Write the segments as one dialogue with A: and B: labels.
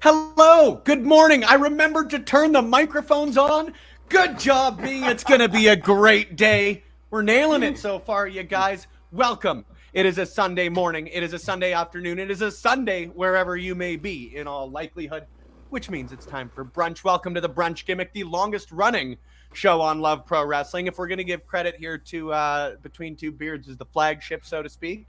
A: Hello, good morning. I remembered to turn the microphones on. Good job, me. It's going to be a great day. We're nailing it so far, you guys. Welcome. It is a Sunday morning. It is a Sunday afternoon. It is a Sunday wherever you may be in all likelihood, which means it's time for brunch. Welcome to the Brunch Gimmick, the longest running show on Love Pro Wrestling. If we're going to give credit here to Between Two Beards as the flagship, so to speak,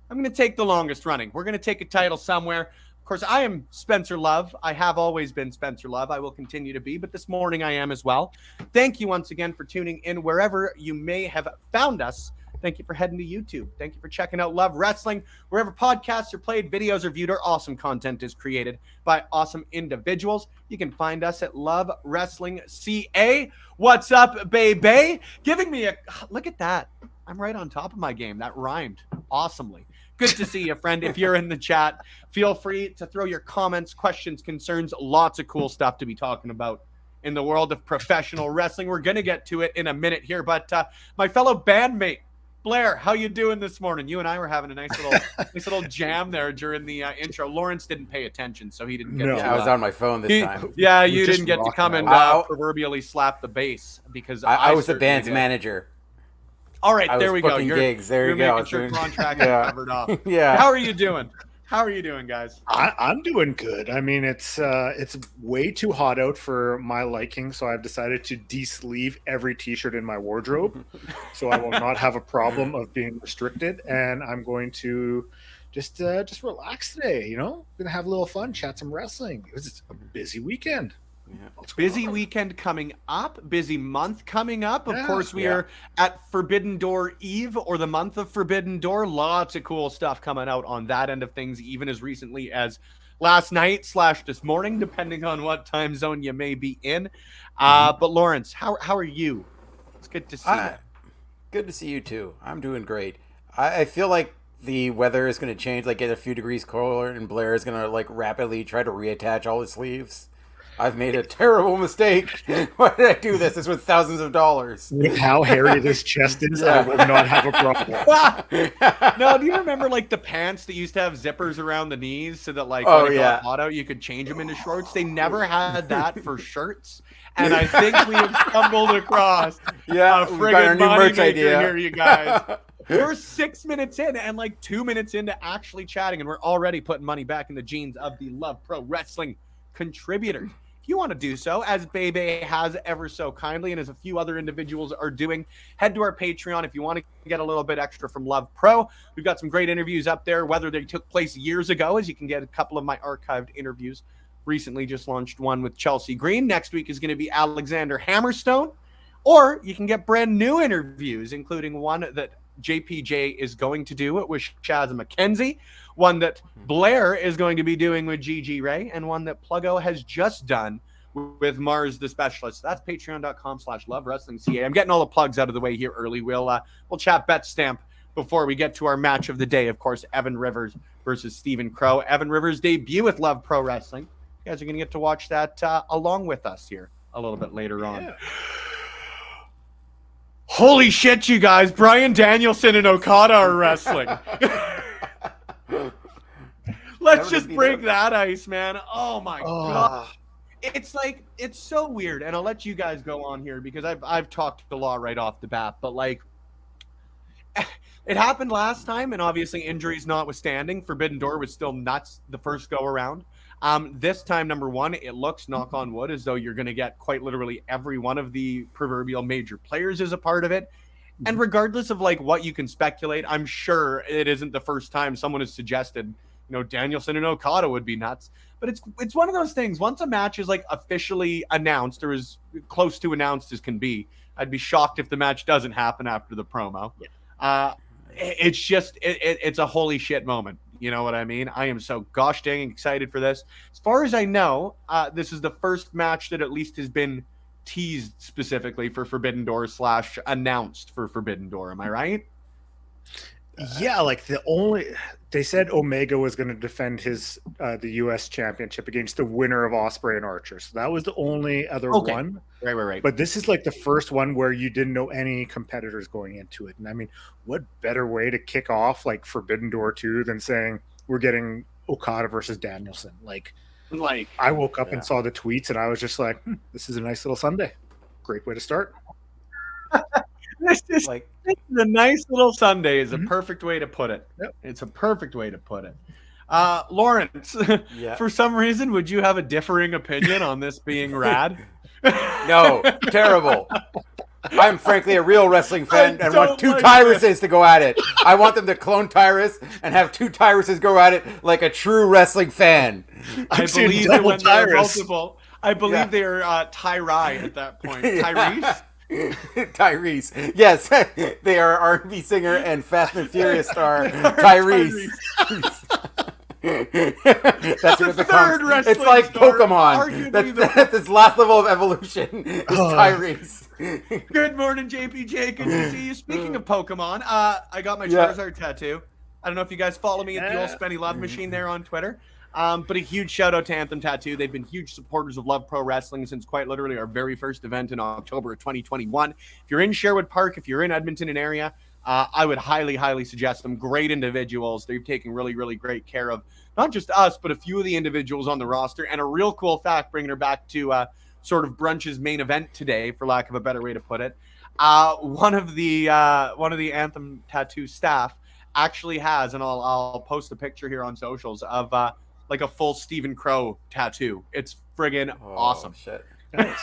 A: I'm going to take the longest running. We're going to take a title somewhere. Of course, I am Spencer Love. I have always been Spencer Love. I will continue to be, but this morning I am as well. Thank you once again for tuning in wherever you may have found us. Thank you for heading to YouTube. Thank you for checking out Love Wrestling. Wherever podcasts are played, videos are viewed, or awesome content is created by awesome individuals. You can find us at Love Wrestling CA. What's up, baby? Giving me a look at that. I'm right on top of my game. That rhymed awesomely. Good to see you, friend. If you're in the chat, feel free to throw your comments, questions, concerns, lots of cool stuff to be talking about in the world of professional wrestling. We're going to get to it in a minute here, but my fellow bandmate, Blair, how you doing this morning? You and I were having a nice little jam there during the intro. Lawrence didn't pay attention, so he didn't get to,
B: I was on my phone this time.
A: Yeah, you didn't get to come and proverbially slap the bass because
B: I was the band's manager.
A: All right, there we go.
B: Gigs. There you go.
A: Making sure contract covered off.
B: Yeah.
A: How are you doing? How are you doing, guys?
C: I'm doing good. I mean, it's way too hot out for my liking, so I've decided to de-sleeve every T-shirt in my wardrobe, so I will not have a problem of being restricted, and I'm going to just relax today. You know, gonna have a little fun, chat some wrestling. It was a busy weekend.
A: Yeah. Busy weekend coming up, busy month coming up. Of course, we are at Forbidden Door Eve, or the month of Forbidden Door. Lots of cool stuff coming out on that end of things, even as recently as last night / this morning, depending on what time zone you may be in. But Lawrence, how are you? It's good to see you.
B: Good to see you too. I'm doing great. I feel like the weather is going to change, like get a few degrees colder, and Blair is going to like rapidly try to reattach all his sleeves. I've made a terrible mistake. Why did I do this? This was thousands of dollars.
C: With how hairy this chest is, I will not have a problem.
A: No, do you remember like the pants that used to have zippers around the knees so that like when it got hot out, you could change them into shorts? They never had that for shirts. And I think we have stumbled across a friggin' money maker here, you guys. We're 6 minutes in and like 2 minutes into actually chatting, and we're already putting money back in the jeans of the Love Pro Wrestling contributors. If you want to do so, as Bebe has ever so kindly, and as a few other individuals are doing, head to our Patreon if you want to get a little bit extra from Love Pro. We've got some great interviews up there, whether they took place years ago, as you can get a couple of my archived interviews. Recently just launched one with Chelsea Green. Next week is going to be Alexander Hammerstone. Or you can get brand new interviews, including one that JPJ is going to do with Shaz McKenzie, one that Blair is going to be doing with Gigi Ray, and one that Pluggo has just done with Mars the Specialist. That's patreon.com/lovewrestlingca. I'm getting all the plugs out of the way here early. We'll chat bet stamp before we get to our match of the day. Of course, Evan Rivers versus Steven Crowe. Evan Rivers' debut with Love Pro Wrestling. You guys are going to get to watch that along with us here a little bit later on. Holy shit, you guys. Bryan Danielson and Okada are wrestling. Let's just break that ice, man. Oh, my God. It's like, it's so weird. And I'll let you guys go on here because I've talked a lot right off the bat. But, like, it happened last time, and obviously injuries notwithstanding, Forbidden Door was still nuts the first go around. This time, number one, it looks, knock on wood, as though you're going to get quite literally every one of the proverbial major players as a part of it. And regardless of like what you can speculate, I'm sure it isn't the first time someone has suggested, Danielson and Okada would be nuts. But it's one of those things. Once a match is like officially announced or as close to announced as can be, I'd be shocked if the match doesn't happen after the promo. Yeah. It's just, it's a holy shit moment. You know what I mean? I am so gosh dang excited for this. As far as I know, this is the first match that at least has been teased specifically for Forbidden Door / announced for Forbidden Door. Am I right?
C: Yeah, like they said Omega was going to defend his the U.S. championship against the winner of Ospreay and Archer. So that was the only other one. Right. But this is like the first one where you didn't know any competitors going into it. And I mean, what better way to kick off like Forbidden Door 2 than saying we're getting Okada versus Danielson? Like I woke up and saw the tweets and I was just like, this is a nice little Sunday. Great way to start.
A: This is a nice little Sunday is a perfect way to put it. Yep. It's a perfect way to put it. Lawrence, for some reason, would you have a differing opinion on this being rad?
B: No, terrible. I'm frankly a real wrestling fan and want two Tyruses to go at it. I want them to clone Tyrus and have two Tyruses go at it like a true wrestling fan.
A: I believe that when they're multiple, I believe they're Tyrai at that point. Tyrese?
B: Tyrese. Yes, they are R&B singer and Fast and Furious star Tyrese. That's what it becomes. It's like Pokemon. That's its last level of evolution is Tyrese.
A: Good morning, JPJ. Good to see you. Speaking of Pokemon, I got my Charizard tattoo. I don't know if you guys follow me at the old Spenny Love Machine there on Twitter. But a huge shout out to Anthem Tattoo. They've been huge supporters of Love Pro Wrestling since quite literally our very first event in October of 2021. If you're in Sherwood Park, if you're in Edmonton and area, I would highly, highly suggest them. Great individuals. They've taken really, really great care of not just us, but a few of the individuals on the roster. And a real cool fact, bringing her back to sort of Brunch's main event today, for lack of a better way to put it. One of the Anthem Tattoo staff actually has, and I'll post a picture here on socials of like a full Steven Crowe tattoo. It's friggin' awesome.
B: Shit.
C: Nice.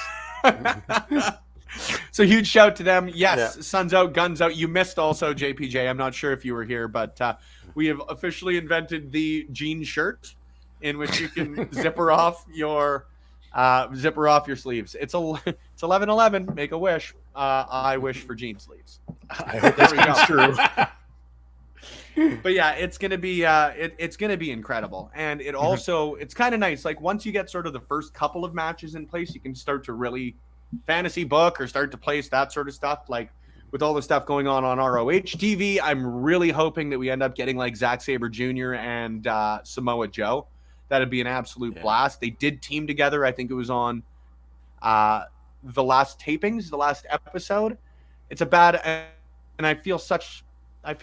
A: So huge shout to them. Yes, Sun's out, guns out. You missed also, JPJ. I'm not sure if you were here, but we have officially invented the jean shirt in which you can zipper off your sleeves. It's 11/11. Make a wish. I wish for jean sleeves.
C: I hope that's true.
A: But yeah, it's gonna be it's gonna be incredible, and it also it's kind of nice. Like once you get sort of the first couple of matches in place, you can start to really fantasy book or start to place that sort of stuff. Like with all the stuff going on ROH TV, I'm really hoping that we end up getting like Zack Sabre Jr. and Samoa Joe. That'd be an absolute blast. They did team together. I think it was on the last tapings, the last episode. It's a bad, and I feel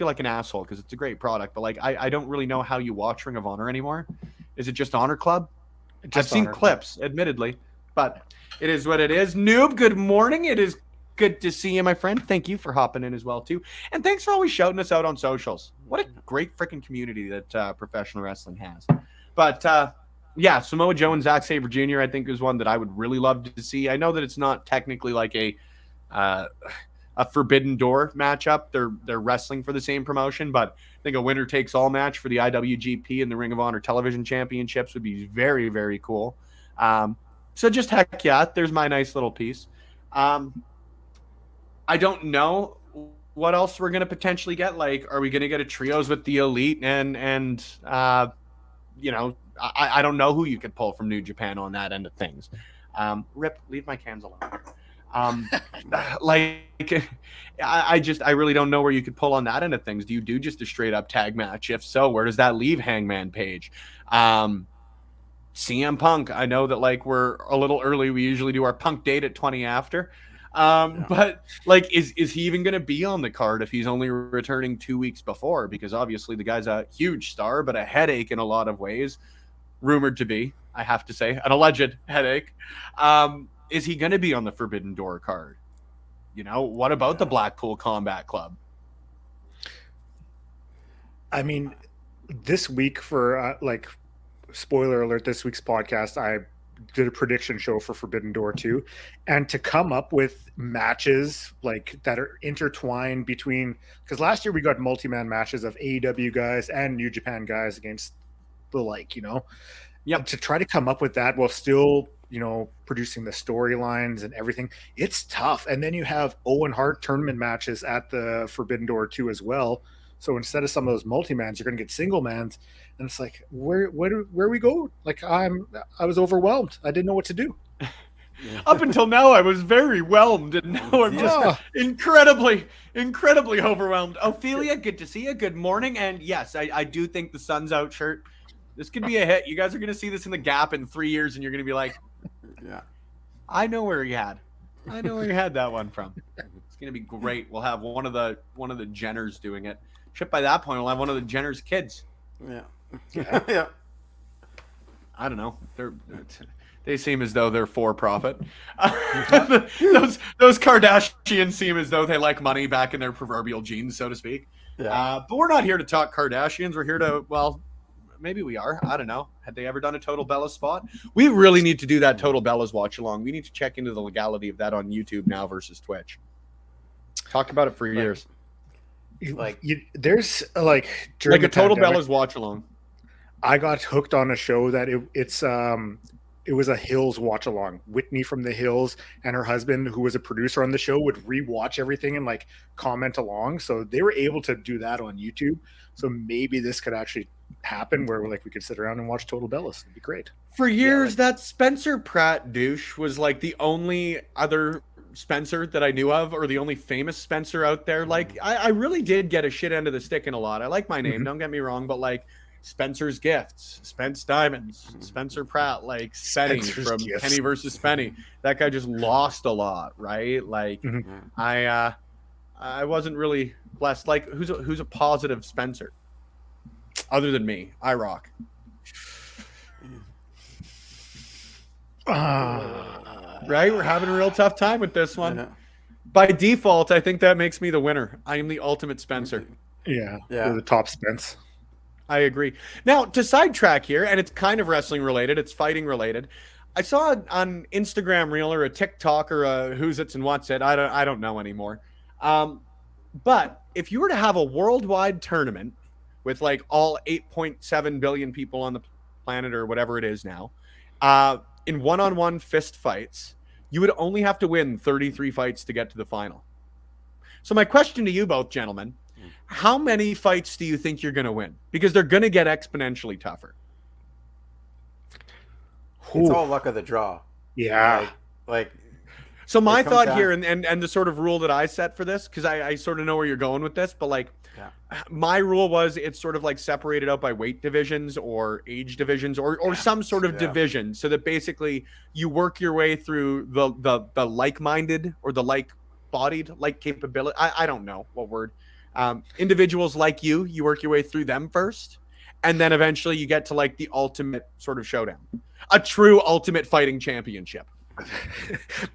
A: like an asshole because it's a great product, but like I don't really know how you watch Ring of Honor anymore. Is it just Honor Club? I've seen clips, admittedly, but it is what it is. Noob, good morning. It is good to see you, my friend. Thank you for hopping in as well, too. And thanks for always shouting us out on socials. What a great freaking community that professional wrestling has. But Yeah, Samoa Joe and Zack Sabre Jr. I think is one that I would really love to see. I know that it's not technically like uh, a Forbidden Door matchup. They're wrestling for the same promotion, but I think a winner takes all match for the IWGP and the Ring of Honor Television Championships would be very, very cool. So just heck yeah, there's my nice little piece. I don't know what else we're gonna potentially get. Like, are we gonna get a trios with the Elite and you know, I don't know who you could pull from New Japan on that end of things. Rip, leave my cans alone. Like, I really don't know where you could pull on that end of things. Do you do just a straight up tag match? If so, where does that leave Hangman Page? CM Punk. I know that like we're a little early. We usually do our Punk date at 20 after. But like, is he even going to be on the card if he's only returning 2 weeks before? Because obviously the guy's a huge star, but a headache in a lot of ways. Rumored to be, I have to say, an alleged headache. Is he going to be on the Forbidden Door card? You know, what about the Blackpool Combat Club?
C: I mean, this week for like, spoiler alert, this week's podcast, I did a prediction show for Forbidden Door 2, and to come up with matches like that are intertwined between, because last year we got multi-man matches of AEW guys and New Japan guys against the like, you know, to try to come up with that while still, you know, producing the storylines and everything, it's tough. And then you have Owen Hart tournament matches at the Forbidden Door 2 as well. So instead of some of those multi-mans, you're going to get single mans. And it's like, where we go? Like, I was overwhelmed. I didn't know what to do.
A: Up until now, I was very whelmed, and now I'm just incredibly overwhelmed. Ophelia, good to see you. Good morning. And yes, I do think the sun's out shirt, this could be a hit. You guys are going to see this in the Gap in 3 years, and you're going to be like,
B: yeah,
A: I know where you had that one from. It's going to be great. We'll have one of the Jenners doing it. Shit, by that point, we'll have one of the Jenner's kids.
B: Yeah. Yeah.
A: I don't know. They seem as though they're for profit. Those Kardashians seem as though they like money back in their proverbial genes, so to speak. Yeah. But we're not here to talk Kardashians. We're here to, well, maybe we are. I don't know. Had they ever done a Total Bellas spot? We really need to do that Total Bellas watch along. We need to check into the legality of that on YouTube now versus Twitch. Talked about it for years.
C: There's like
A: a Total Bellas watch along.
C: I got hooked on a show that it was a Hills watch along. Whitney from the Hills and her husband, who was a producer on the show, would rewatch everything and like comment along. So they were able to do that on YouTube. So maybe this could actually happen where like we could sit around and watch Total Bellas. It'd be great.
A: For years, that Spencer Pratt douche was like the only other Spencer that I knew of, or the only famous Spencer out there. Like I really did get a shit end of the stick in a lot. I like my name, don't get me wrong, but like Spencer's Gifts, Spence Diamonds, Spencer Pratt, like Spenny from Gifts. Penny versus Penny. That guy just lost a lot, right? Like I wasn't really blessed. Like who's a positive Spencer other than me? I rock. Right? We're having a real tough time with this one. Yeah. By default, I think that makes me the winner. I am the ultimate Spencer.
C: Yeah. You're the top Spence.
A: I agree. Now, to sidetrack here, and it's kind of wrestling related, it's fighting related. I saw on Instagram Reel or a TikTok or a Who's It's and What's It. I don't know anymore. But if you were to have a worldwide tournament with like all 8.7 billion people on the planet or whatever it is now, in one-on-one fist fights, you would only have to win 33 fights to get to the final. So my question to you both, gentlemen, how many fights do you think you're going to win? Because they're going to get exponentially tougher.
B: It's all luck of the draw.
C: Yeah.
B: Like
A: so my thought here, and the sort of rule that I set for this, because I sort of know where you're going with this, but like my rule was it's sort of like separated out by weight divisions or age divisions or some sort of division, so that basically you work your way through the like-minded or the like-bodied, like capability. I don't know what word. Individuals like you work your way through them first, and then eventually you get to like the ultimate sort of showdown, a true ultimate fighting championship.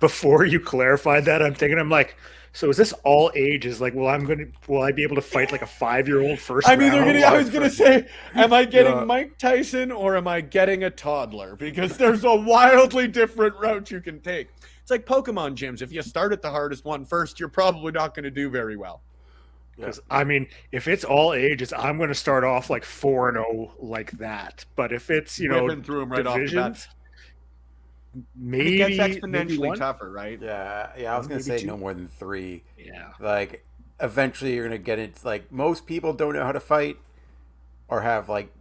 C: Before you clarified that, I'm like, So is this all ages? Like, will I be able to fight like a 5-year-old first
A: I'm either
C: round?
A: I was gonna say, am I getting
B: Yeah.
A: Mike Tyson or am I getting a toddler? Because there's a wildly different route you can take. It's like Pokemon gyms. If you start at the hardest one first, you're probably not going to do very well.
C: Because I mean, if it's all ages, I'm going to start off like 4-0 like that. But if it's
A: Whipping through 'em right off the bat.
C: divisions,
A: Maybe, it
C: maybe
A: gets exponentially
C: maybe one.
A: tougher, right?
B: Yeah, I was gonna
C: Maybe
B: say
C: two.
B: no more than 3.
C: Yeah.
B: Like, eventually you're gonna get it. Like, most people don't know how to fight, or have like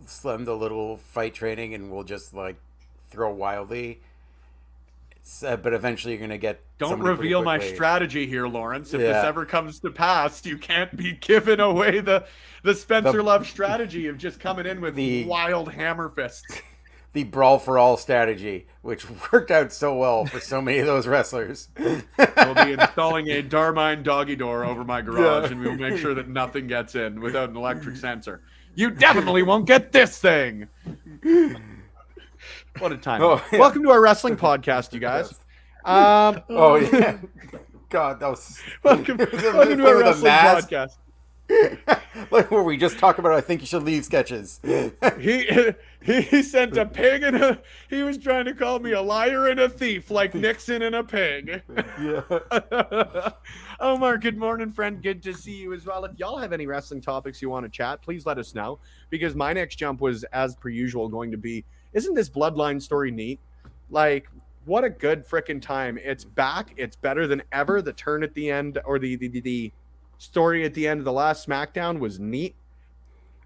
B: slim the little fight training, and will just like throw wildly. But eventually you're gonna get.
A: Don't
B: somebody pretty
A: reveal my
B: quickly.
A: strategy here, Lawrence. If
B: Yeah.
A: this ever comes to pass, you can't be giving away the Spencer Love strategy of just coming in with wild hammer fists.
B: The brawl for all strategy, which worked out so well for so many of those wrestlers.
A: We'll be installing a Darmine doggy door over my garage, and we'll make sure that nothing gets in without an electric sensor. You definitely won't get this thing. What a time!
B: Oh, yeah.
A: Welcome to our wrestling podcast, you guys.
B: Oh yeah, God, that was
A: welcome
B: it was a-
A: to our
B: with a
A: wrestling
B: mask.
A: podcast.
B: Like where we just talk about I think you should leave sketches.
A: He sent a pig and he was trying to call me a liar and a thief, like Nixon and a pig.
B: Yeah.
A: Omar, good morning, friend. Good to see you as well. If y'all have any wrestling topics you want to chat, please let us know, because my next jump was, as per usual, going to be, isn't this Bloodline story neat? Like, what a good freaking time. It's back. It's better than ever. The turn at the end, or the story at the end of the last SmackDown was neat.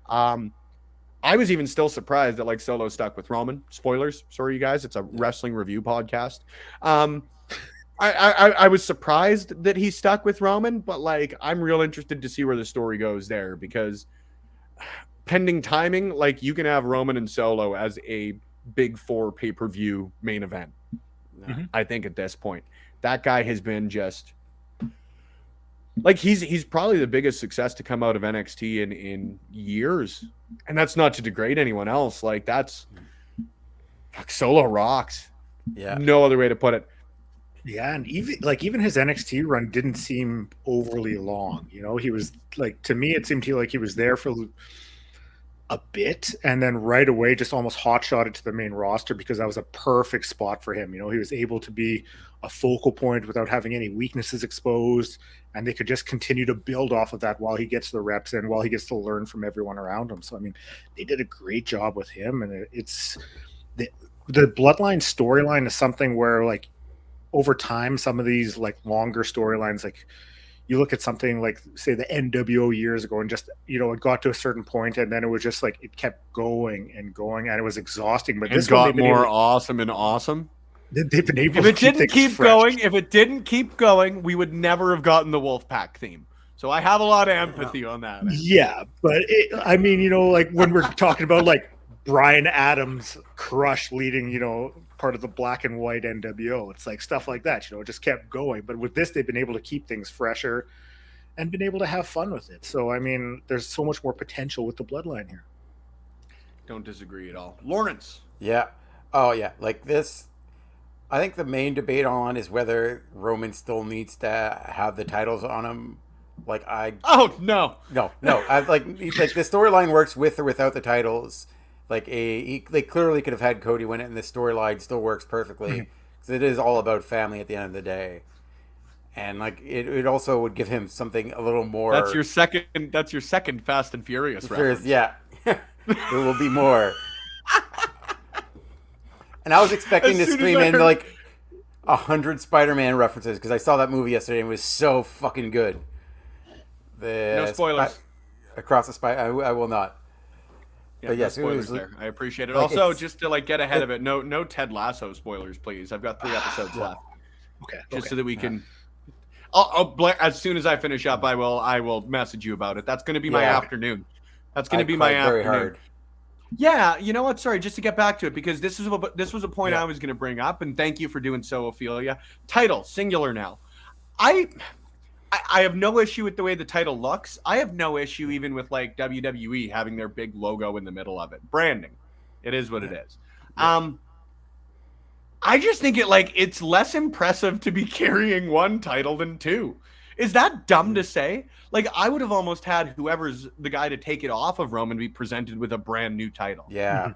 A: I was even still surprised that like Solo stuck with Roman. Spoilers, sorry you guys. It's a wrestling review podcast. I was surprised that he stuck with Roman, but like I'm real interested to see where the story goes there, because pending timing, like you can have Roman and Solo as a big 4 pay-per-view main event.
B: No.
A: I think at this point, that guy has been just like he's probably the biggest success to come out of NXT in years, and that's not to degrade anyone else. Like that's Solo rocks.
B: Yeah.
A: No other way to put it.
C: Yeah, and even his NXT run didn't seem overly long. He was like, to me, it seemed like he was there for a bit, and then right away just almost hot-shotted to the main roster, because that was a perfect spot for him. He was able to be a focal point without having any weaknesses exposed, and they could just continue to build off of that while he gets the reps in, while he gets to learn from everyone around him. So, I mean, they did a great job with him, and it's the Bloodline storyline is something where, like, over time, some of these like longer storylines, like you look at something like, say, the NWO years ago, and just it got to a certain point, and then it was just like it kept going and going, and it was exhausting. But
A: It
C: this
A: got more awesome and awesome.
C: They've been able.
A: If
C: to
A: it didn't keep
C: fresh.
A: going, we would never have gotten the Wolfpack theme. So I have a lot of empathy on that.
C: Yeah, but I mean, like when we're talking about like Bryan Adams Crush leading, part of the black and white NWO, it's like stuff like that. It just kept going. But with this, they've been able to keep things fresher and been able to have fun with it. So I mean, there's so much more potential with the Bloodline here.
A: Don't disagree at all, Lawrence.
B: Yeah. Oh yeah. Like this. I think the main debate on is whether Roman still needs to have the titles on him. Like
A: Oh no.
B: I like the storyline works with or without the titles. Like they clearly could have had Cody win it, and the storyline still works perfectly, because it is all about family at the end of the day. And like it also would give him something a little more.
A: That's your second Fast and Furious reference.
B: Yeah. There will be more. And I was expecting to scream in like 100 Spider-Man references, because I saw that movie yesterday and it was so fucking good.
A: No spoilers.
B: Across the Spider, I will not.
A: Yeah,
B: but yes,
A: no spoilers
B: it was,
A: there. I appreciate it.
B: like,
A: Also, just to like get ahead of it, no Ted Lasso spoilers, please. I've got 3 episodes left.
C: Okay.
A: Just so that we can. As soon as I finish up, I will message you about it. That's going to be my afternoon. That's going to be my afternoon.
B: Very hard.
A: Yeah, you know what? Sorry, just to get back to it, because this was a point I was going to bring up, and thank you for doing so, Ophelia. Title, singular now. I have no issue with the way the title looks. I have no issue even with like WWE having their big logo in the middle of it. Branding. It is what it is. I just think it's less impressive to be carrying one title than two. Is that dumb to say? Like, I would have almost had whoever's the guy to take it off of Roman be presented with a brand new title.
B: Yeah.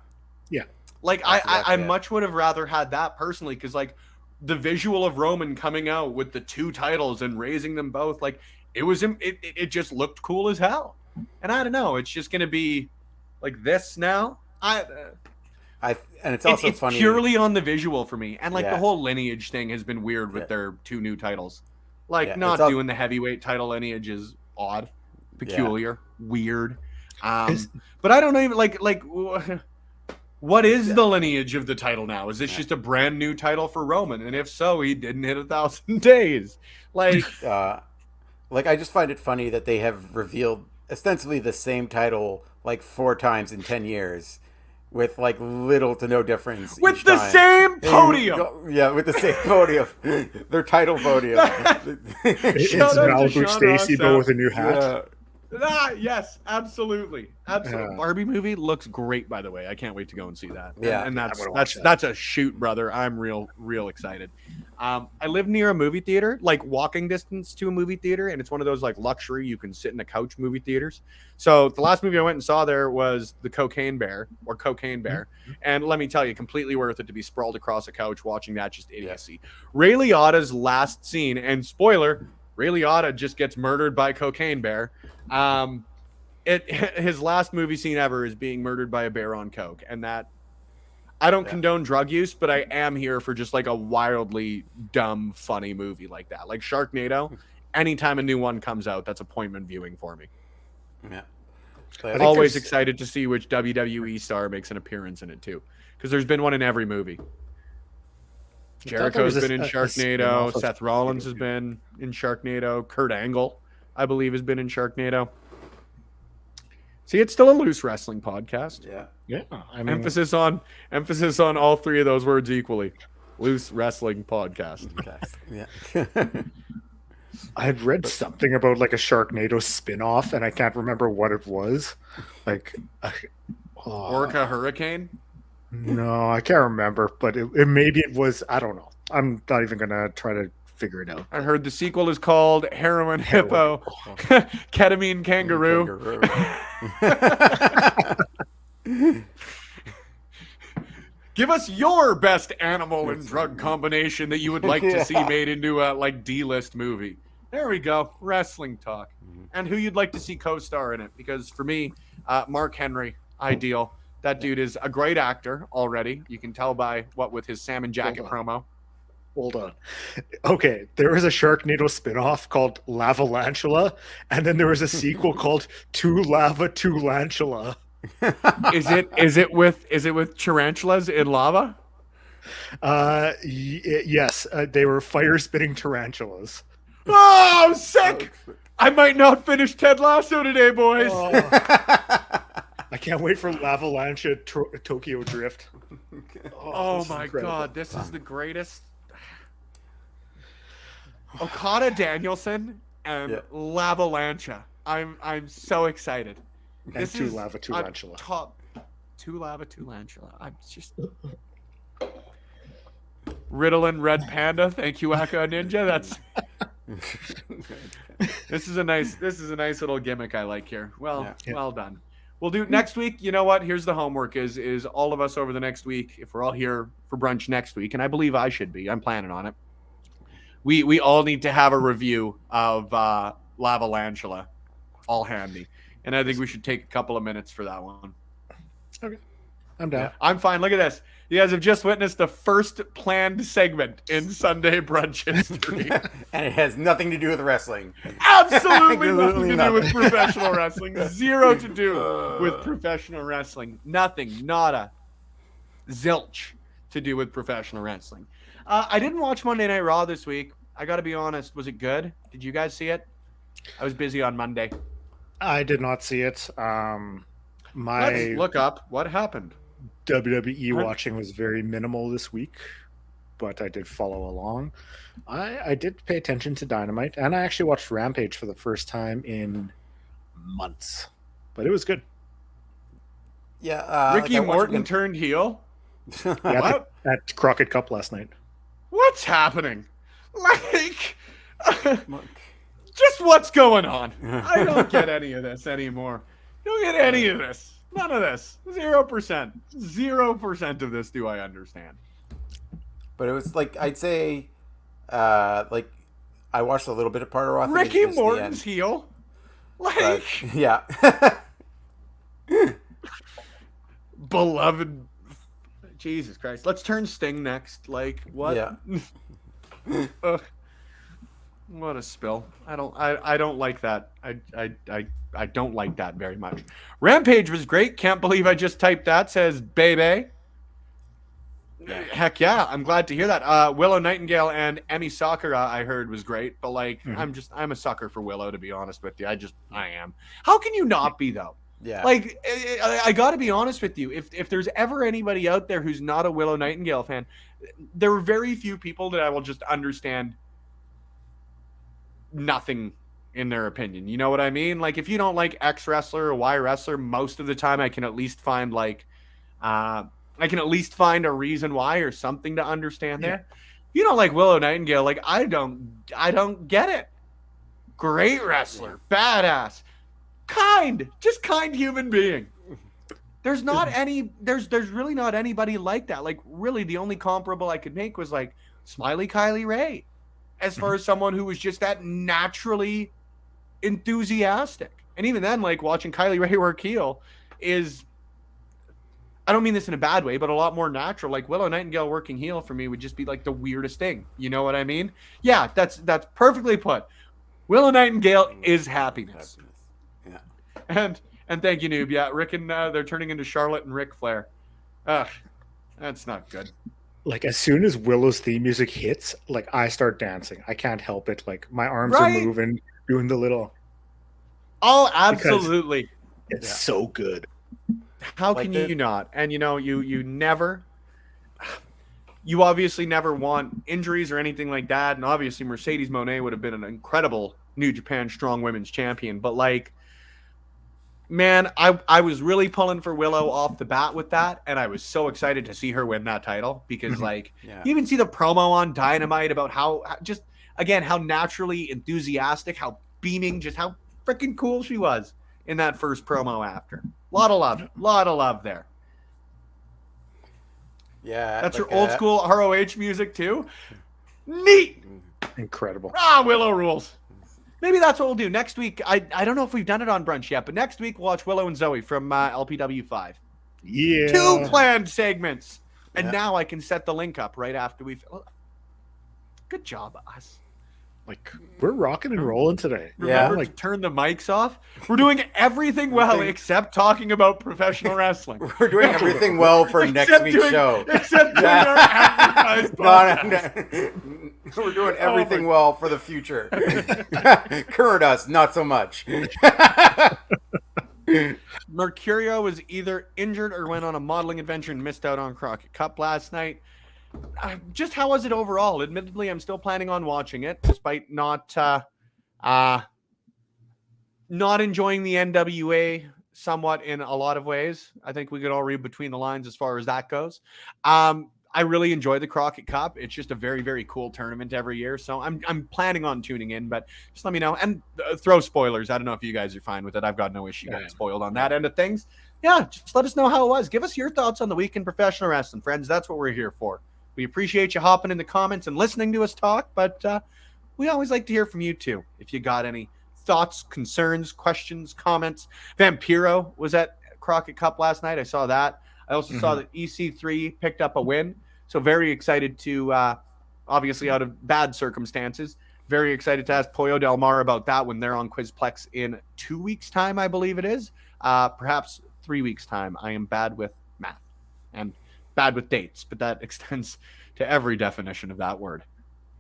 C: Yeah.
A: Like, I much would have rather had that personally, because, like, the visual of Roman coming out with the two titles and raising them both, like, it just looked cool as hell. And I don't know, it's just going to be like this now.
B: And it's also funny.
A: It's purely on the visual for me. And, like,
B: Yeah.
A: the whole lineage thing has been weird with their two new titles. Like,
B: Yeah,
A: not doing the heavyweight title lineage is odd, peculiar, weird. But I don't know even, like, what is the lineage of the title now? Is this just a brand new title for Roman? And if so, he didn't hit 1,000 days. Like,
B: I just find it funny that they have revealed ostensibly the same title like 4 times in 10 years. With like little to no difference.
A: With the same podium.
B: Yeah, with the same podium. Their title podium.
C: It's Malibu Stacy, but with a new hat.
A: Yes, absolutely. Barbie movie looks great, by the way. I can't wait to go and see that.
B: Yeah,
A: and that's a shoot, brother. I'm real excited. I live near a movie theater, like walking distance to a movie theater, and it's one of those like luxury you can sit in a couch movie theaters. So the last movie I went and saw there was The Cocaine Bear, and let me tell you, completely worth it to be sprawled across a couch watching that just idiocy. Yeah. Ray Liotta's last scene, and spoiler, Ray Liotta just gets murdered by Cocaine Bear. His last movie scene ever is being murdered by a bear on coke, and that I don't condone drug use, but I am here for just like a wildly dumb, funny movie like that. Like Sharknado, anytime a new one comes out, that's appointment viewing for me.
B: Yeah.
A: Always excited to see which WWE star makes an appearance in it too, because there's been one in every movie. Jericho's been in Sharknado. Seth Rollins has been in Sharknado. Kurt Angle, I believe, has been in Sharknado. See, it's still a loose wrestling podcast.
B: Yeah.
C: I mean,
A: emphasis on all three of those words equally. Loose wrestling podcast.
B: Yeah.
C: I had read something about like a Sharknado spin-off, and I can't remember what it was. Like,
A: Orca Hurricane?
C: No, I can't remember, but maybe it was. I don't know. I'm not even gonna try to figure it out.
A: I heard the sequel is called Heroin Hippo, Ketamine Kangaroo. Give us your best animal and drug combination that you would like to see made into a like D-list movie. There we go. Wrestling talk. And who you'd like to see co-star in it. Because for me, Mark Henry, ideal. That dude is a great actor already. You can tell by with his salmon jacket promo.
C: Hold on. Okay, there was a Sharknado spinoff called Lavalantula, and then there was a sequel called Two Lava, Two Lantula.
A: Is it with tarantulas in lava?
C: Yes, they were fire-spitting tarantulas.
A: Oh, sick! I might not finish Ted Lasso today, boys.
C: I can't wait for Lavalanche Tokyo Drift.
A: Oh my god, this is the greatest. Okada Danielson and Lavalanche. I'm so excited.
C: And this Two Lava, Two Lantula.
A: Top Two Lava, Two Lantula. I'm just Ritalin Red Panda. Thank you, Aka Ninja. That's this is a nice little gimmick I like here. Well done. We'll do next week. You know what? Here's the homework: is all of us over the next week. If we're all here for brunch next week, and I believe I should be. I'm planning on it. We all need to have a review of Lavalantula, all handy, and I think we should take a couple of minutes for that one.
C: Okay, I'm down.
A: I'm fine. Look at this. You guys have just witnessed the first planned segment in Sunday brunch history.
B: And it has nothing to do with wrestling.
A: Absolutely nothing to do with professional wrestling. Zero to do with professional wrestling. Nothing. Nada. Zilch to do with professional wrestling. I didn't watch Monday Night Raw this week. I got to be honest. Was it good? Did you guys see it? I was busy on Monday.
C: I did not see it.
A: Let's look up what happened.
C: WWE watching was very minimal this week, but I did follow along. I did pay attention to Dynamite, and I actually watched Rampage for the first time in months, but it was good.
B: Yeah,
A: Ricky Morton turned heel.
C: Yeah, at Crockett Cup last night.
A: What's happening? Like, just what's going on? I don't get any of this anymore. Don't get any of this. None of this. 0%. 0% of this do I understand.
B: But it was like, I'd say, like, I watched a little bit of part of Raw.
A: Ricky Morton's heel. Like,
B: but, yeah.
A: Beloved. Jesus Christ. Let's turn Sting next. Like, what?
B: Yeah.
A: What a spill. I don't like that. I don't like that very much. Rampage was great. Can't believe I just typed that. Says Bebe. Heck yeah, I'm glad to hear that. Willow Nightingale and Emi Sakura I heard was great, but like I'm a sucker for Willow, to be honest with you. I am. How can you not be though?
B: Yeah.
A: Like I got to be honest with you. If there's ever anybody out there who's not a Willow Nightingale fan, there are very few people that I will just understand nothing in their opinion. You know what I mean? Like if you don't like X wrestler or Y wrestler, most of the time I can at least find like I can at least find a reason why or something to understand there. You don't like Willow Nightingale, like I don't get it. Great wrestler, badass, just kind human being. There's really not anybody like that. Like really the only comparable I could make was like Smiley Kylie Ray, as far as someone who was just that naturally enthusiastic. And even then, like watching Kylie Ray work heel is, I don't mean this in a bad way, but a lot more natural. Like Willow Nightingale working heel for me would just be like the weirdest thing. You know what I mean? Yeah, that's perfectly put. Willow Nightingale is happiness.
B: Yeah.
A: And thank you, Noob. Yeah, Rick and they're turning into Charlotte and Ric Flair. Ugh, that's not good.
C: Like as soon as Willow's theme music hits, like I start dancing. I can't help it. Like my arms are moving, doing the little.
A: Oh, absolutely.
C: It's so good.
A: How can you not? And you know, you obviously never want injuries or anything like that. And obviously Mercedes Moné would have been an incredible New Japan Strong Women's Champion. But like, man, I was really pulling for Willow off the bat with that. And I was so excited to see her win that title because like, you even see the promo on Dynamite about how just, again, how naturally enthusiastic, how beaming, just how freaking cool she was in that first promo after. Lot of love there.
B: Yeah.
A: That's like her old school ROH music too. Neat.
C: Incredible.
A: Willow rules. Maybe that's what we'll do next week. I don't know if we've done it on Brunch yet, but next week we'll watch Willow and Zoe from LPW5.
C: Yeah.
A: 2 planned segments. And now I can set the link up right after we've... Good job, us.
C: Like, we're rocking and rolling today.
A: Remember to turn the mics off? We're doing everything well except talking about professional wrestling.
B: We're doing everything well for next week's show.
A: Except doing our advertised podcast.
B: We're doing everything well for the future. Current us, not so much.
A: Mercurio was either injured or went on a modeling adventure and missed out on Crockett Cup last night. Just how was it overall? Admittedly, I'm still planning on watching it, despite not enjoying the NWA somewhat in a lot of ways. I think we could all read between the lines as far as that goes. I really enjoy the Crockett Cup. It's just a very, very cool tournament every year. So I'm planning on tuning in, but just let me know. And throw spoilers. I don't know if you guys are fine with it. I've got no issue getting spoiled on that end of things. Yeah, just let us know how it was. Give us your thoughts on the week in professional wrestling, friends. That's what we're here for. We appreciate you hopping in the comments and listening to us talk, but we always like to hear from you too. If you got any thoughts, concerns, questions, comments. Vampiro was at Crockett Cup last night. I saw that. I also saw that EC3 picked up a win. So very excited to, obviously out of bad circumstances, very excited to ask Pollo Del Mar about that when they're on Quizplex in 2 weeks' time, I believe it is. Perhaps 3 weeks' time. I am bad with math and bad with dates, but that extends to every definition of that word.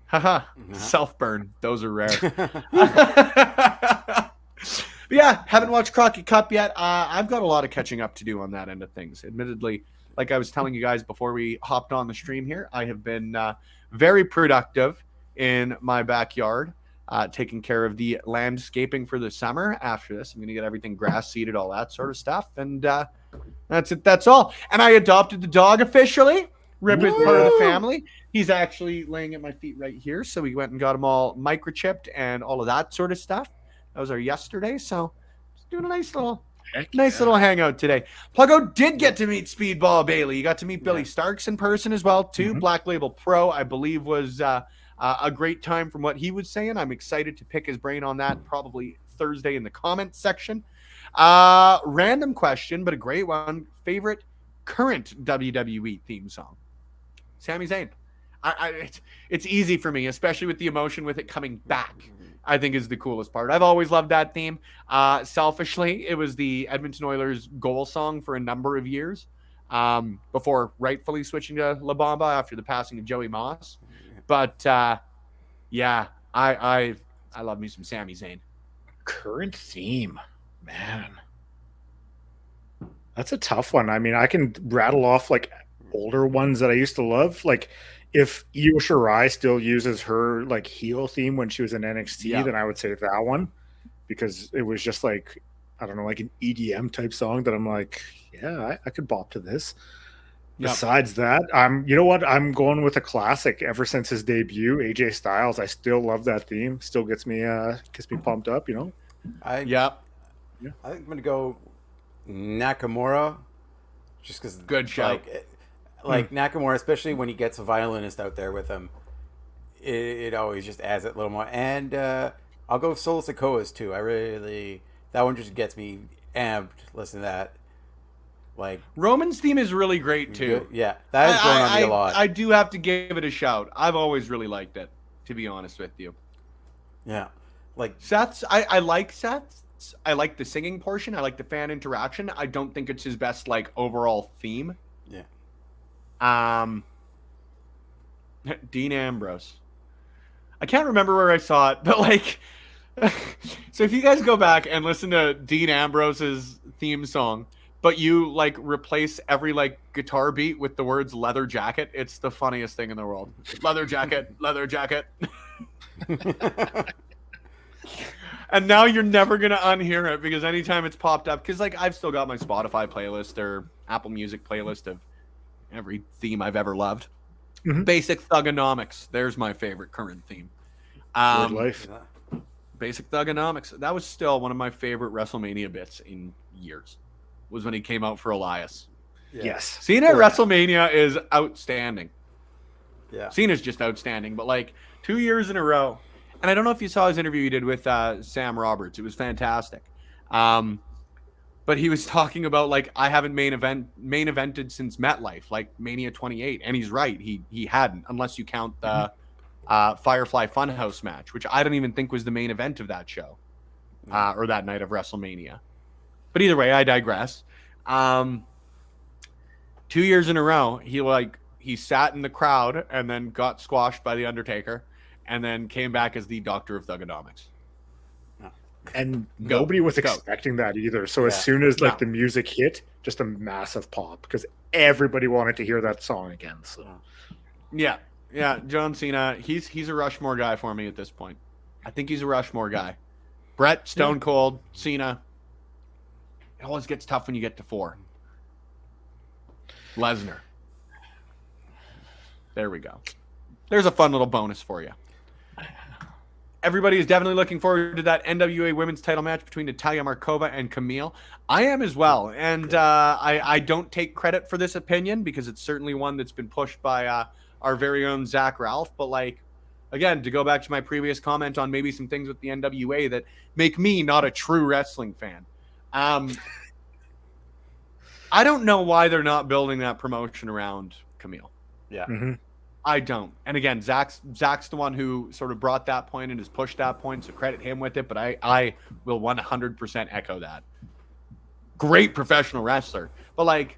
A: Haha, self-burn. Those are rare. Yeah, haven't watched Crockett Cup yet. I've got a lot of catching up to do on that end of things. Admittedly, like I was telling you guys before we hopped on the stream here, I have been very productive in my backyard, taking care of the landscaping for the summer. After this, I'm going to get everything grass seeded, all that sort of stuff. And That's it. That's all. And I adopted the dog officially. Rip is part of the family. He's actually laying at my feet right here. So we went and got him all microchipped and all of that sort of stuff. That was our yesterday. So just doing a nice little hangout today. Pluggo did get to meet Speedball Bailey. You got to meet Billy Starks in person as well too. Black Label Pro, I believe, was a great time from what he was saying. I'm excited to pick his brain on that probably Thursday in the comments section. Random question, but a great one. Favorite current WWE theme song? Sami Zayn. It's easy for me, especially with the emotion with it coming back. I think is the coolest part. I've always loved that theme. Selfishly, it was the Edmonton Oilers goal song for a number of years before rightfully switching to La Bamba after the passing of Joey Moss. But yeah, I love me some Sami Zayn.
C: Current theme, man. That's a tough one. I mean, I can rattle off like older ones that I used to love. Like if Io Shirai still uses her like heel theme when she was in NXT, then I would say that one, because it was just like, I don't know, like an EDM type song that I'm like, yeah, I could bop to this. Besides that, you know what? I'm going with a classic. Ever since his debut, AJ Styles, I still love that theme. Still gets me pumped up, you know?
B: I think I'm gonna go Nakamura, just because
A: good shout.
B: Like Nakamura, especially when he gets a violinist out there with him, it always just adds it a little more. And I'll go Solo Sikoa's too. That one just gets me amped. Listen to that. Like
A: Roman's theme is really great too.
B: Yeah, that is going on me a lot.
A: I do have to give it a shout. I've always really liked it, to be honest with you.
B: Yeah, like
A: Seth's. I like Seth's. I like the singing portion. I like the fan interaction. I don't think it's his best like overall theme.
B: Yeah.
A: Dean Ambrose. I can't remember where I saw it, but like, so if you guys go back and listen to Dean Ambrose's theme song, but you like replace every like guitar beat with the words leather jacket, it's the funniest thing in the world. Leather jacket, leather jacket. And now you're never going to unhear it because anytime it's popped up, because like I've still got my Spotify playlist or Apple Music playlist of every theme I've ever loved. Basic Thugonomics. There's my favorite current theme.
C: Good life.
A: Basic Thugonomics. That was still one of my favorite WrestleMania bits in years. Was when he came out for Elias.
C: Yes.
A: Cena at WrestleMania is outstanding.
B: Yeah.
A: Cena's just outstanding, but like 2 years in a row. And I don't know if you saw his interview he did with Sam Roberts. It was fantastic. But he was talking about like I haven't main evented since MetLife, like Mania 28, and he's right. He hadn't, unless you count the Firefly Funhouse match, which I don't even think was the main event of that show or that night of WrestleMania. But either way, I digress. 2 years in a row, he sat in the crowd and then got squashed by the Undertaker, and then came back as the Doctor of Thugonomics.
C: And nobody was expecting that either. So as soon as like the music hit, just a massive pop because everybody wanted to hear that song again. So
A: yeah, John Cena, he's a Rushmore guy for me at this point. I think he's a Rushmore guy. Brett, Stone Cold, Cena. It always gets tough when you get to 4. Lesnar. There we go. There's a fun little bonus for you. Everybody is definitely looking forward to that NWA Women's title match between Natalia Markova and Camille. I am as well. And I don't take credit for this opinion because it's certainly one that's been pushed by our very own Zach Ralph. But like, again, to go back to my previous comment on maybe some things with the NWA that make me not a true wrestling fan. I don't know why they're not building that promotion around Camille.
B: Yeah.
C: Mm-hmm.
A: I don't. And again, Zach's the one who sort of brought that point and has pushed that point, so credit him with it. But I will 100% echo that. Great professional wrestler. But like,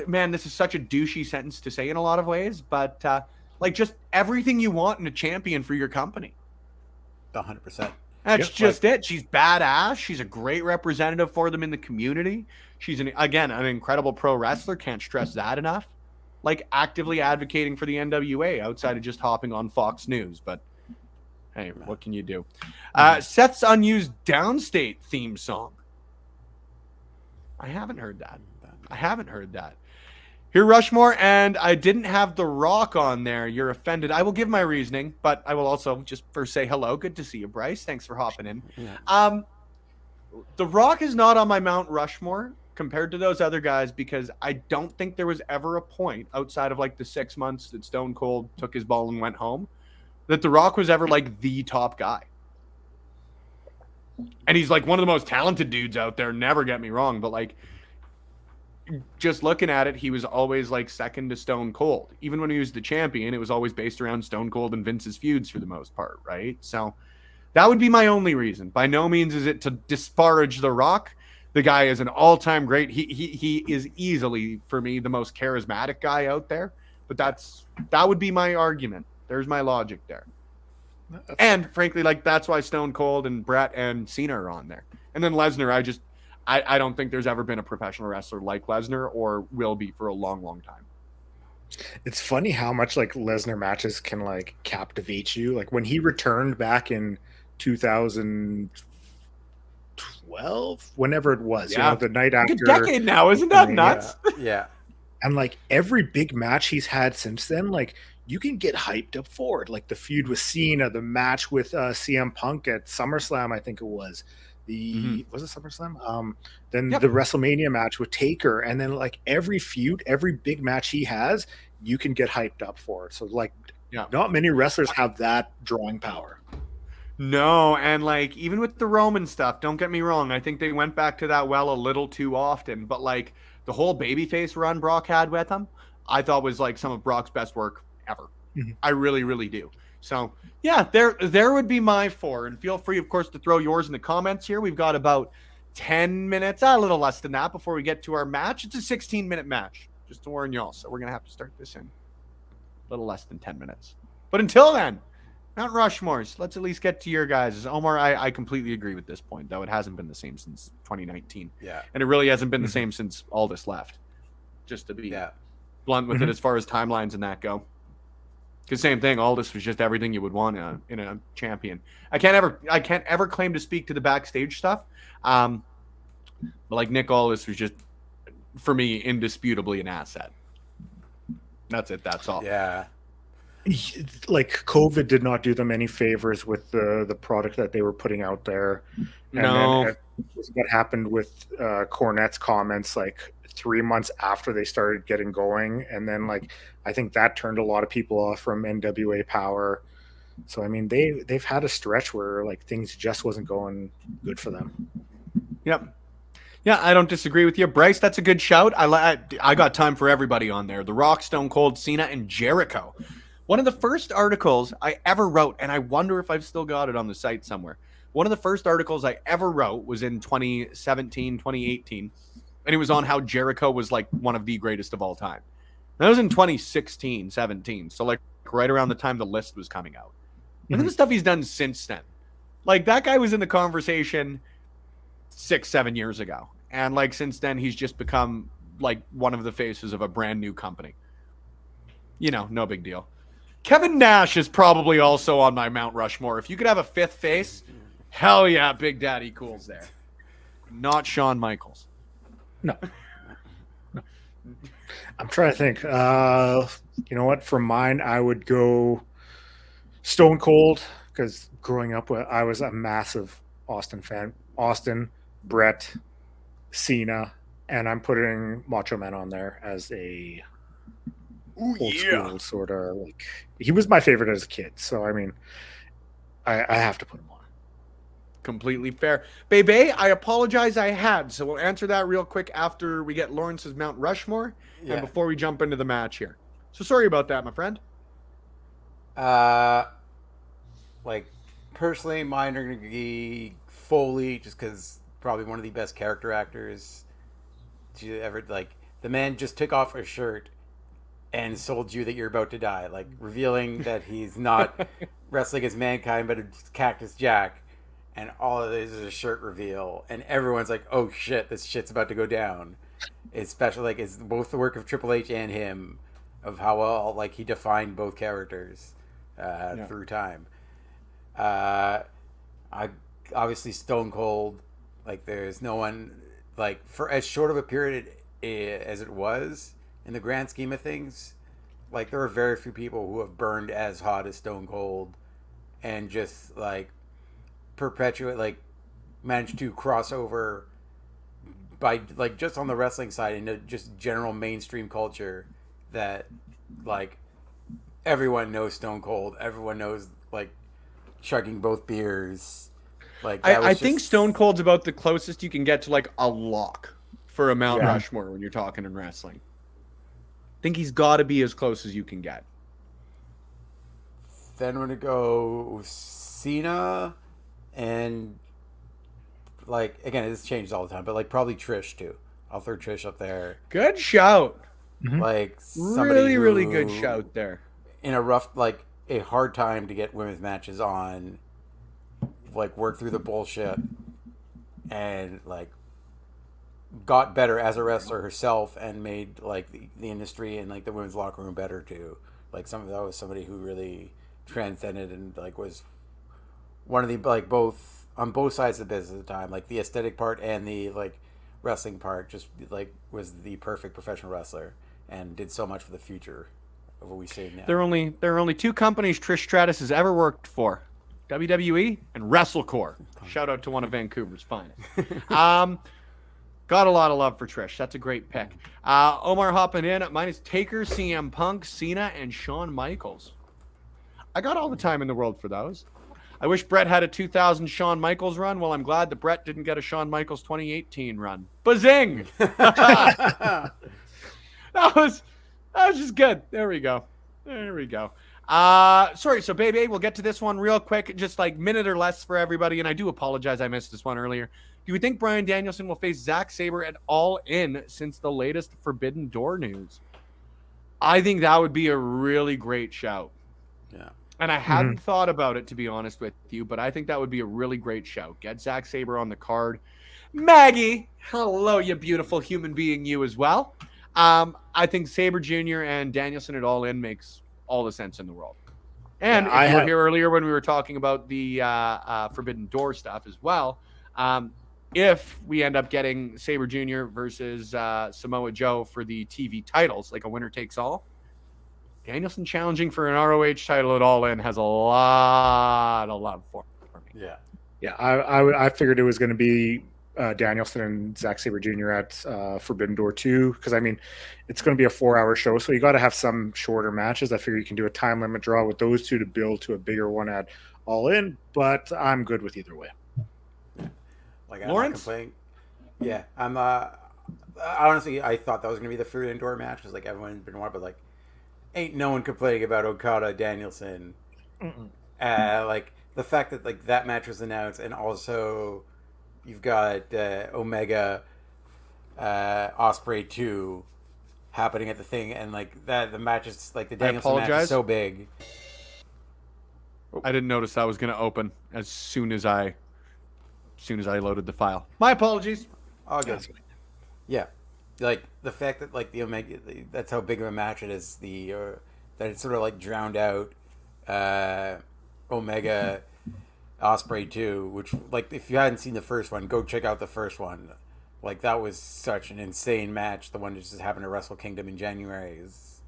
A: man, this is such a douchey sentence to say in a lot of ways. But like just everything you want in a champion for your company.
B: 100%.
A: That's just it. She's badass. She's a great representative for them in the community. She's, an incredible pro wrestler. Can't stress that enough. Like actively advocating for the NWA outside of just hopping on Fox News. But hey, what can you do? Seth's unused Downstate theme song. I haven't heard that. I haven't heard that. Here, Rushmore, and I didn't have The Rock on there. You're offended. I will give my reasoning, but I will also just first say hello. Good to see you, Bryce. Thanks for hopping in.
B: Yeah.
A: The Rock is not on my Mount Rushmore compared to those other guys because I don't think there was ever a point outside of like the 6 months that Stone Cold took his ball and went home that The Rock was ever like the top guy. And he's like one of the most talented dudes out there. Never get me wrong, but like just looking at it, he was always like second to Stone Cold. Even when he was the champion, it was always based around Stone Cold and Vince's feuds for the most part, right? So that would be my only reason. By no means is it to disparage The Rock. The guy is an all-time great. He is easily, for me, the most charismatic guy out there. But that would be my argument. There's my logic there. And frankly, like that's why Stone Cold and Bret and Cena are on there. And then Lesnar, I don't think there's ever been a professional wrestler like Lesnar or will be for a long, long time.
C: It's funny how much like Lesnar matches can like captivate you. Like when he returned back in 2012, whenever it was,
A: Yeah.
C: the night
A: Like
C: after.
A: a decade now, isn't that nuts?
B: Yeah.
C: And like every big match he's had since then, like you can get hyped up for it. Like the feud with Cena, the match with CM Punk at SummerSlam, I think it was. Was it SummerSlam? Then the WrestleMania match with Taker, and then like every feud, every big match he has, you can get hyped up for it. So like, not many wrestlers have that drawing power.
A: No, and like even with the Roman stuff, don't get me wrong, I think they went back to that well a little too often. But like the whole babyface run Brock had with him, I thought was like some of Brock's best work ever. Mm-hmm. I really, really do. So yeah, there would be my 4. And feel free, of course, to throw yours in the comments here. We've got about 10 minutes, a little less than that, before we get to our match. It's a 16-minute match, just to warn y'all. So we're going to have to start this in a little less than 10 minutes. But until then, Mount Rushmores, let's at least get to your guys'. Omar, I completely agree with this point, though. It hasn't been the same since 2019.
B: Yeah.
A: And it really hasn't been the same since Aldis left, just to be blunt with it as far as timelines and that go. Because same thing, Aldis was just everything you would want in a champion. I can't ever claim to speak to the backstage stuff, but like Nick Aldis was just, for me, indisputably an asset. That's it. That's all.
B: Yeah.
C: Like COVID did not do them any favors with the product that they were putting out there. And then what happened with Cornette's comments like 3 months after they started getting going, and then like I think that turned a lot of people off from NWA Power. So I mean they've had a stretch where like things just wasn't going good for them.
A: Yep. Yeah, I don't disagree with you, Bryce. That's a good shout. I got time for everybody on there: The Rock, Stone Cold, Cena, and Jericho. One of the first articles I ever wrote, and I wonder if I've still got it on the site somewhere. One of the first articles I ever wrote was in 2017, 2018. And it was on how Jericho was like one of the greatest of all time. That was in 2016, 17. So like right around the time the list was coming out. And then the stuff he's done since then. Like that guy was in the conversation 6-7 years ago. And like since then he's just become like one of the faces of a brand new company. No big deal. Kevin Nash is probably also on my Mount Rushmore. If you could have a 5th face, hell yeah, Big Daddy Cool's there. Not Shawn Michaels.
C: No. I'm trying to think. You know what? For mine, I would go Stone Cold, because growing up, I was a massive Austin fan. Austin, Bret, Cena, and I'm putting Macho Man on there as a old school sort of like. He was my favorite as a kid, so I mean, I have to put him on.
A: Completely fair. Bebe, I apologize I had, so we'll answer that real quick after we get Lawrence's Mount Rushmore and before we jump into the match here. So sorry about that, my friend.
B: Like, personally, mine are going to be Foley, just because probably one of the best character actors to ever, like, the man just took off a shirt and sold you that you're about to die, like, revealing that he's not wrestling as Mankind, but it's Cactus Jack. And all of this is a shirt reveal, and everyone's like, "Oh shit, this shit's about to go down." Especially like it's both the work of Triple H and him, of how well like he defined both characters through time. I obviously Stone Cold, like there's no one like for as short of a period as it was in the grand scheme of things, like there are very few people who have burned as hot as Stone Cold and just like perpetuate like managed to cross over by like just on the wrestling side into just general mainstream culture that like everyone knows Stone Cold, everyone knows like chugging both beers. Like
A: I think Stone Cold's about the closest you can get to like a lock for a Mount
C: Yeah.
A: Rushmore when you're talking in wrestling. I think he's got to be as close as you can get.
B: Then we're gonna go Cena and like again this changes all the time, but like probably Trish too. I'll throw Trish up there.
A: Good shout.
B: Like somebody
A: Really, really
B: who,
A: good shout there.
B: in a rough like a hard time to get women's matches on, like work through the bullshit and like got better as a wrestler herself and made like the industry and like the women's locker room better too. Like that was somebody who really transcended and like was one of the like both on both sides of the business at the time, like the aesthetic part and the like wrestling part, just like was the perfect professional wrestler and did so much for the future of what we see now.
A: There are only two companies Trish Stratus has ever worked for: WWE and WrestleCore. Shout out to one of Vancouver's finest. Got a lot of love for Trish. That's a great pick. Omar hopping in. Mine is Taker, CM Punk, Cena, and Shawn Michaels. I got all the time in the world for those. I wish Brett had a 2000 Shawn Michaels run. Well, I'm glad that Brett didn't get a Shawn Michaels 2018 run. Bazing! that was just good. There we go. Sorry, so baby, we'll get to this one real quick, just like minute or less for everybody. And I do apologize, I missed this one earlier. Do you think Bryan Danielson will face Zack Sabre at All In since the latest Forbidden Door news? I think that would be a really great shout.
B: Yeah.
A: And I hadn't thought about it, to be honest with you, but I think that would be a really great shout. Get Zack Sabre on the card. Maggie, hello, you beautiful human being, you as well. I think Sabre Jr. and Danielson at All In makes all the sense in the world. And
C: Yeah,
A: if you were here earlier when we were talking about the Forbidden Door stuff as well, if we end up getting Sabre Jr. versus Samoa Joe for the TV titles, like a winner takes all, Danielson challenging for an ROH title at All In has a lot of love for me.
B: Yeah.
C: Yeah, I figured it was going to be Danielson and Zack Sabre Jr. at Forbidden Door 2, because I mean it's going to be a 4-hour show, so you got to have some shorter matches. I figure you can do a time limit draw with those two to build to a bigger one at All In, but I'm good with either way.
B: Like I'm
A: Lawrence?
B: not complaining. Yeah, I'm honestly I thought that was gonna be the Forbidden Door match because like everyone's been wanting, but like ain't no one complaining about Okada Danielson. Like the fact that like that match was announced, and also you've got Omega Ospreay 2 happening at the thing, and like that the match is like the Danielson match is so big.
A: I didn't notice that was going to open as soon as I loaded the file. My apologies.
B: Oh, good. Yeah, like the fact that like the Omega, that's how big of a match it is. That it sort of like drowned out Omega Ospreay 2, which like if you hadn't seen the first one, go check out the first one. Like that was such an insane match. The one that just happened at Wrestle Kingdom in January is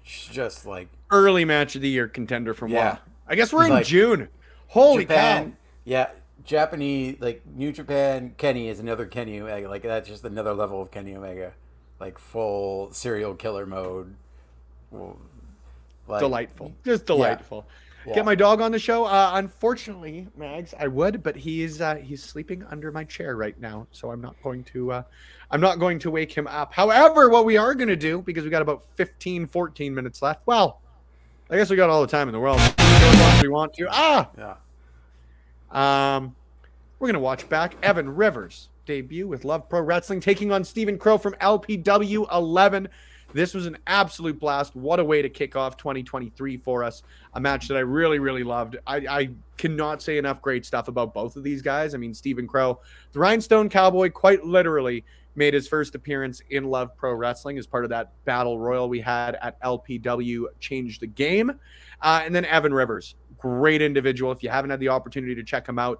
B: just like
A: Early match of the year contender from
B: Yeah.
A: Raw. I guess we're in
B: Like,
A: June. Holy
B: Japan.
A: cow.
B: Yeah, Japanese like New Japan Kenny is another Kenny Omega. Like that's just another level of Kenny Omega. Like full serial killer mode. Well, like,
A: Delightful. Just delightful.
B: Yeah.
A: Get my dog on the show. Unfortunately, Mags, I would, but he's sleeping under my chair right now, so I'm not going to wake him up. However, what we are going to do, because we got about 14 minutes left. Well, I guess we got all the time in the world. Go as long as we want to.
B: Yeah.
A: We're going to watch back Evan Rivers' debut with Love Pro Wrestling, taking on Steven Crowe from LPW 11. This was an absolute blast. What a way to kick off 2023 for us. A match that I really, really loved. I cannot say enough great stuff about both of these guys. I mean, Steven Crowe, the Rhinestone Cowboy, quite literally made his first appearance in Love Pro Wrestling as part of that battle royal we had at LPW Change the Game. And then Evan Rivers, Great individual. If you haven't had the opportunity to check him out,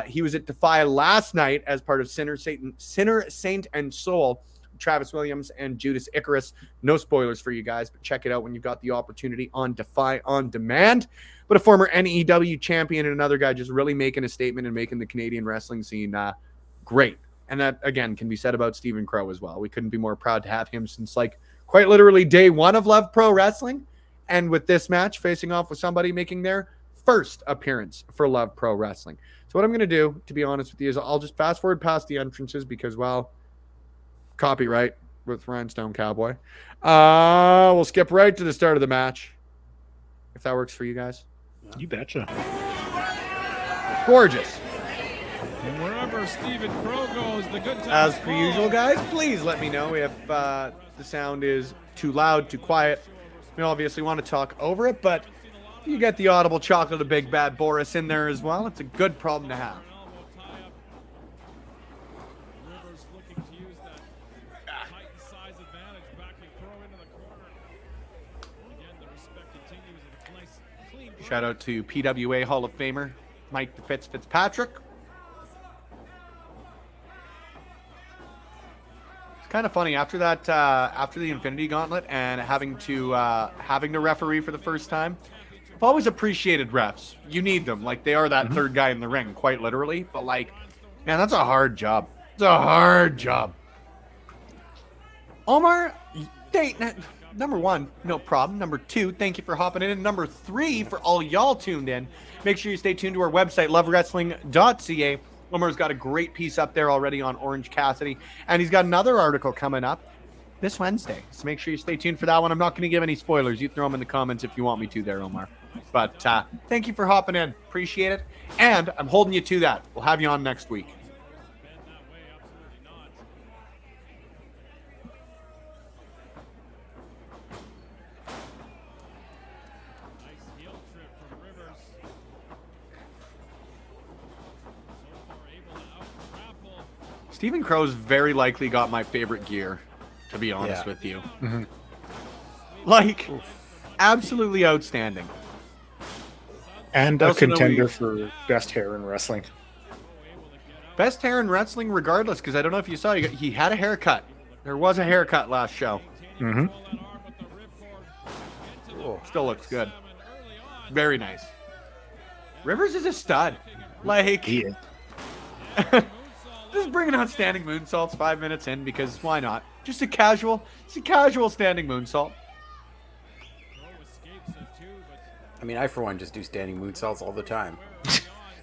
A: he was at Defy last night as part of Sinner, Saint, and Soul. Travis Williams and Judas Icarus. No spoilers for you guys, but check it out when you've got the opportunity on Defy On Demand. But a former NEW champion and another guy just really making a statement and making the Canadian wrestling scene great. And that, again, can be said about Steven Crowe as well. We couldn't be more proud to have him since, like, quite literally day one of Love Pro Wrestling. And with this match, facing off with somebody making their first appearance for Love Pro Wrestling. So what I'm going to do, to be honest with you, is I'll just fast forward past the entrances because, well, copyright with Rhinestone Cowboy. We'll skip right to the start of the match, if that works for you guys.
C: You betcha.
A: Gorgeous.
D: And wherever Steven Crowe goes, the good times
A: As per
D: follow.
A: usual, guys, please let me know if the sound is too loud, too quiet. We obviously want to talk over it, but if you get the audible chocolate of Big Bad Boris in there as well, it's a good problem to have.
D: Rivers looking to use that height and size advantage, backing Crowe into the corner. Again, the respect continues with a nice, clean break.
A: Shout out to PWA Hall of Famer Mike the Fitzpatrick. It's kind of funny after that, after the Infinity Gauntlet and having to referee for the first time. I've always appreciated refs. You need them, like they are that third guy in the ring, quite literally. But like, man, that's a hard job. It's a hard job. Omar, number one, no problem. Number two, thank you for hopping in. And number three, for all y'all tuned in, make sure you stay tuned to our website, lovewrestling.ca. Omar's got a great piece up there already on Orange Cassidy, and he's got another article coming up this Wednesday. So make sure you stay tuned for that one. I'm not going to give any spoilers. You throw them in the comments if you want me to there, Omar. But thank you for hopping in. Appreciate it. And I'm holding you to that. We'll have you on next week. Steven Crowe's very likely got my favorite gear, to be honest with you. Like, absolutely outstanding.
C: And a
A: Also know
C: contender
A: we-
C: for best hair in wrestling.
A: Best hair in wrestling regardless, because I don't know if you saw, he had a haircut. There was a haircut last show. Still looks good. Very nice. Rivers is a stud. Like,
C: He is.
A: just bringing out standing moonsaults 5 minutes in because why not? Just a casual standing moonsault.
B: I mean, I for one just do standing moonsaults all the time.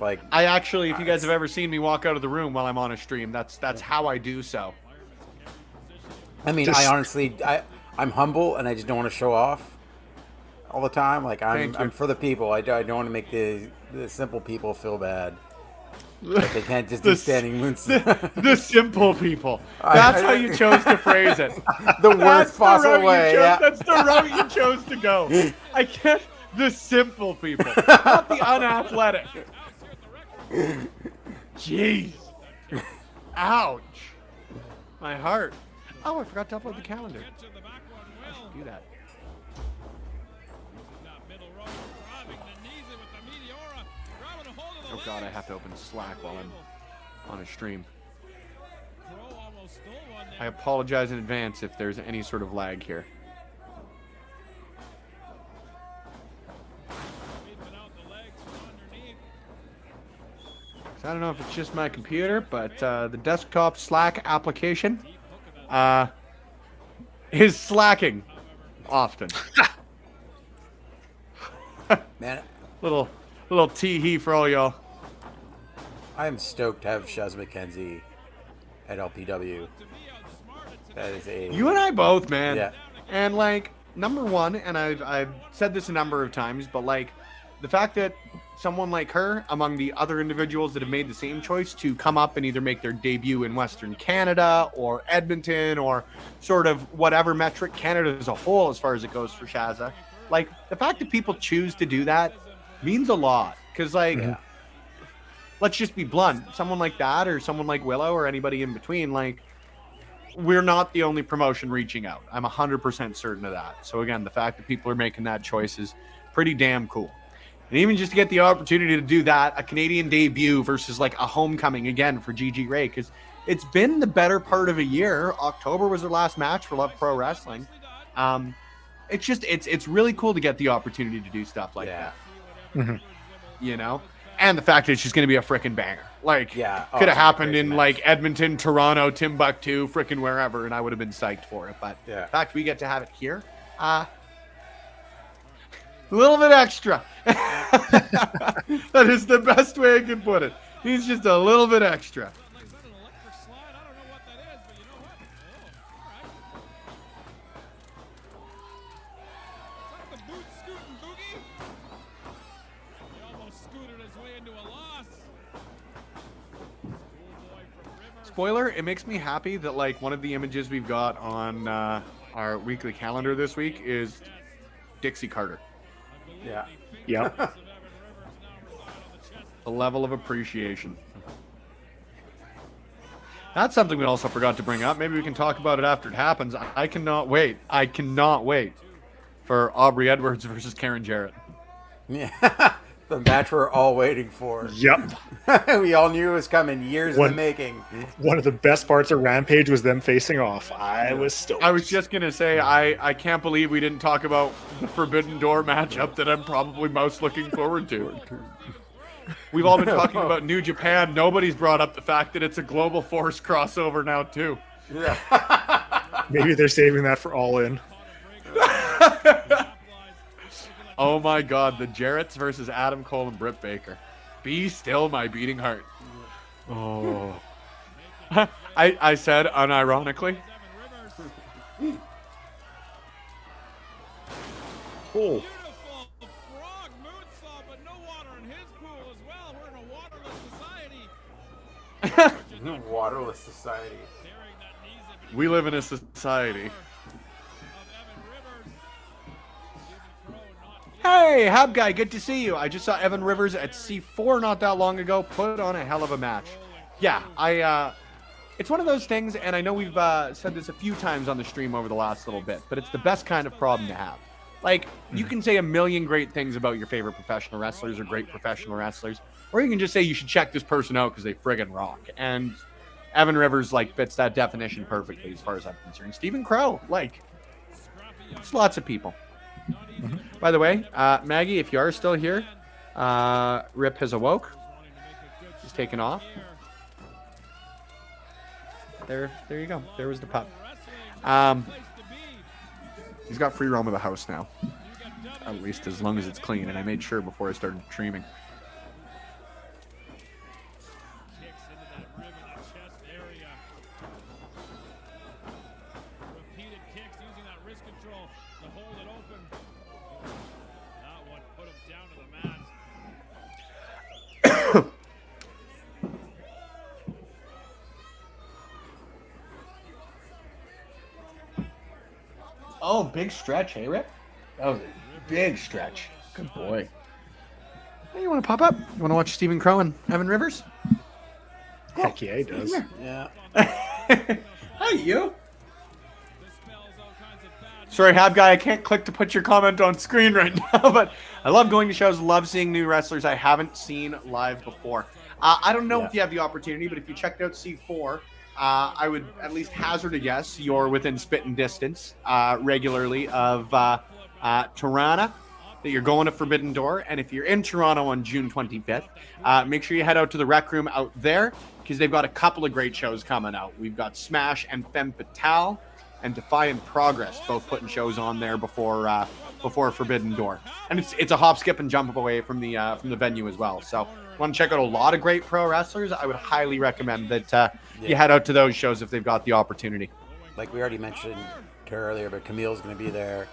B: Like,
A: I actually, if you guys have ever seen me walk out of the room while I'm on a stream, that's how I do so.
B: I mean,
C: Just-
B: I honestly, I'm humble and I just don't want to show off all the time. Like,
A: Thank you.
B: I'm for the people. I don't want to make the simple people feel bad. But they can't just do standing moonsaults.
A: The simple people. That's how you chose to phrase it.
B: The
A: That's
B: worst
A: the
B: possible
A: route you
B: way.
A: chose-
B: Yeah.
A: That's the route you chose to go. I can't. The simple people, not the unathletic. Jeez. Ouch. My heart. Oh, I forgot to upload the calendar. I should do that. Oh God, I have to open Slack while I'm on a stream. I apologize in advance if there's any sort of lag here. I don't know if it's just my computer, but the desktop Slack application is slacking often.
B: Man,
A: Little tee-hee for all y'all.
B: I'm stoked to have Shaz McKenzie at LPW. That is a...
A: You and I both, man.
B: Yeah.
A: And like, number one, and I've said this a number of times, but like, the fact that someone like her, among the other individuals that have made the same choice to come up and either make their debut in Western Canada or Edmonton or sort of whatever metric, Canada as a whole as far as it goes for Shazza, like, the fact that people choose to do that means a lot. Because, like, let's just be blunt. Someone like that or someone like Willow or anybody in between, like, we're not the only promotion reaching out. I'm 100% certain of that. So, again, the fact that people are making that choice is pretty damn cool. And even just to get the opportunity to do that, a Canadian debut versus like a homecoming again for Gigi Ray, because it's been the better part of a year. October was her last match for Love Pro Wrestling. It's really cool to get the opportunity to do stuff like that.
C: Mm-hmm.
A: You know? And the fact that she's going to be a freaking banger. Like, could have happened in, like, Edmonton, Toronto, Timbuktu, freaking wherever, and I would have been psyched for it. But the fact we get to have it here, a little bit extra. That is the best way I can put it. He's just a little bit extra. Spoiler, it makes me happy that like one of the images we've got on our weekly calendar this week is Dixie Carter.
B: Yeah.
C: Yeah.
A: A level of appreciation. That's something we also forgot to bring up. Maybe we can talk about it after it happens. I cannot wait. I cannot wait for Aubrey Edwards versus Karen Jarrett.
B: Yeah. The match we're all waiting for.
C: Yep.
B: We all knew it was coming, years in the making.
C: One of the best parts of Rampage was them facing off. I was stoked.
A: I was just going to say, I can't believe we didn't talk about the Forbidden Door matchup that I'm probably most looking forward to. We've all been talking about New Japan. Nobody's brought up the fact that it's a Global Force crossover now, too.
B: Yeah.
C: Maybe they're saving that for All In.
A: Oh my God, the Jarretts versus Adam Cole and Britt Baker. Be still my beating heart. Oh. I said unironically.
C: Oh.
D: Frog moonsault, but no water in his pool as well. We're in a waterless society.
B: Waterless society.
A: We live in a society. Hey, Hab Guy, good to see you. I just saw Evan Rivers at C4 not that long ago. Put on a hell of a match. Yeah, it's one of those things, and I know we've said this a few times on the stream over the last little bit, but it's the best kind of problem to have. Like, you can say a million great things about your favorite professional wrestlers or great professional wrestlers, or you can just say you should check this person out because they friggin' rock. And Evan Rivers, like, fits that definition perfectly as far as I'm concerned. Steven Crowe, like, there's lots of people. Mm-hmm. By the way, Maggie, if you are still here, Rip has awoke. He's taken off. There you go. There was the pup. He's got free roam of the house now, at least as long as it's clean. And I made sure before I started streaming. Oh, big stretch, hey, Rip? That was a big stretch. Good boy. Hey, you want to pop up? You want to watch Steven Crowe and Evan Rivers?
C: Heck yeah, he does.
B: Yeah.
A: Hi, you. Sorry, Hab Guy, I can't click to put your comment on screen right now, but I love going to shows, love seeing new wrestlers I haven't seen live before. I don't know if you have the opportunity, but if you checked out C4, I would at least hazard a guess you're within spitting distance regularly of Toronto, that you're going to Forbidden Door. And if you're in Toronto on June 25th, make sure you head out to the Rec Room out there because they've got a couple of great shows coming out. We've got Smash and Femme Fatale and Defiant Progress both putting shows on there before Forbidden Door. And it's a hop, skip, and jump away from the venue as well. So want to check out a lot of great pro wrestlers, I would highly recommend that you head out to those shows if they've got the opportunity.
B: Like we already mentioned earlier, but Camille's going to be there.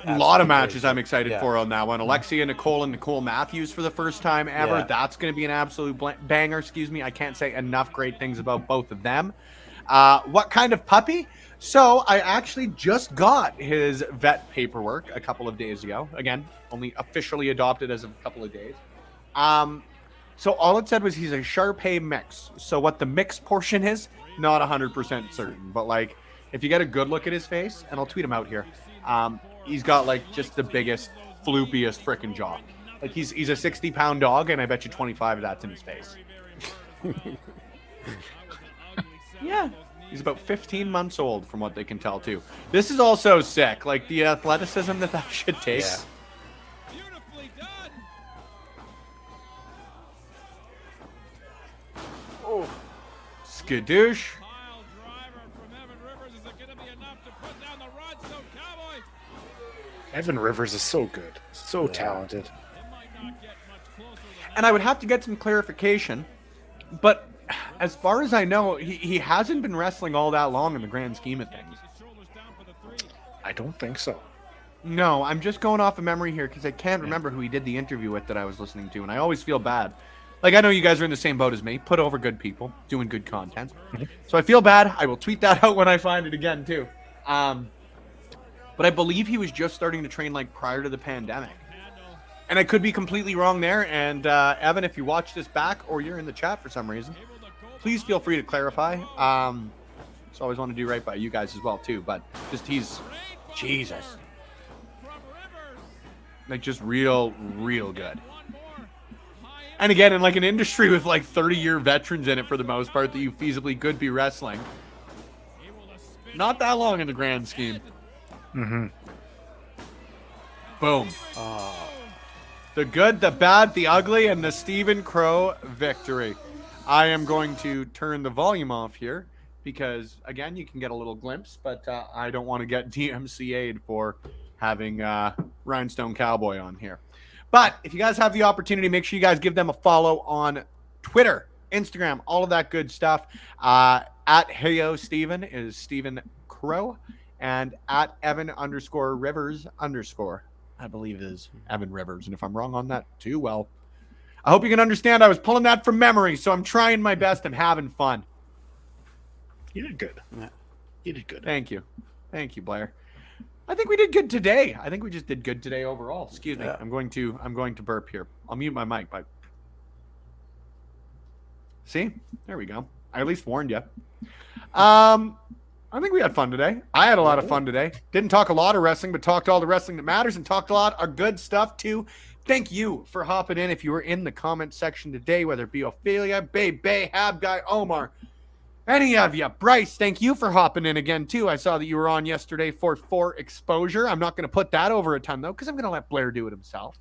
A: A lot of matches I'm excited for on that one. Alexia Nicole and Nicole Matthews for the first time ever. Yeah. That's going to be an absolute banger. I can't say enough great things about both of them. What kind of puppy? So I actually just got his vet paperwork a couple of days ago. Again, only officially adopted as of a couple of days. So all it said was he's a Shar-Pei mix. So what the mix portion is, not 100% certain. But like, if you get a good look at his face, and I'll tweet him out here, he's got like just the biggest, floopiest freaking jaw. Like he's a 60-pound dog, and I bet you 25 of that's in his face. Yeah, he's about 15 months old, from what they can tell too. This is also sick. Like the athleticism that shit takes.
B: Yeah.
D: Beautifully done.
B: Oh,
A: Skadoosh.
D: Pile driver from Evan Rivers. Is it going to be enough to put down the Rhinestone Cowboy?
C: Evan Rivers is so good, so talented.
D: It might not get much closer than
A: And I would have to get some clarification, but as far as I know, he hasn't been wrestling all that long in the grand scheme of things.
D: his shoulders down for the 3.
C: I don't think so.
A: No, I'm just going off of memory here because I can't remember who he did the interview with that I was listening to, and I always feel bad. Like, I know you guys are in the same boat as me. Put over good people, doing good content. So I feel bad. I will tweet that out when I find it again, too. But I believe he was just starting to train, like, prior to the pandemic. And I could be completely wrong there. And, Evan, if you watch this back or you're in the chat for some reason, please feel free to clarify. So I always want to do right by you guys as well, too. But just he's... Jesus. Like, just real good. And again, in like an industry with like 30-year veterans in it for the most part that you feasibly could be wrestling. Not that long in the grand scheme.
C: Mm-hmm.
A: Boom. The good, the bad, the ugly, and the Steven Crowe victory. I am going to turn the volume off here because, again, you can get a little glimpse, but I don't want to get DMCA'd for having Rhinestone Cowboy on here. But if you guys have the opportunity, make sure you guys give them a follow on Twitter, Instagram, all of that good stuff. At Heyo Steven is Steven Crowe, and at Evan_Rivers_, I believe is Evan Rivers. And if I'm wrong on that too, well, I hope you can understand I was pulling that from memory, so I'm trying my best and having fun.
C: You did good.
B: Yeah.
C: You did good.
A: Thank you, Blair. I think we did good today. I think we just did good today overall. Excuse me.
B: Yeah.
A: I'm going to burp here. I'll mute my mic. But see, there we go. I at least warned you. I think we had fun today. I had a lot of fun today. Didn't talk a lot of wrestling, but talked all the wrestling that matters and talked a lot of good stuff too. Thank you for hopping in. If you were in the comment section today, whether it be Ophelia, Bay, Hab Guy, Omar, any of you, Bryce, thank you for hopping in again, too. I saw that you were on yesterday for Exposure. I'm not going to put that over a ton, though, because I'm going to let Blair do it himself.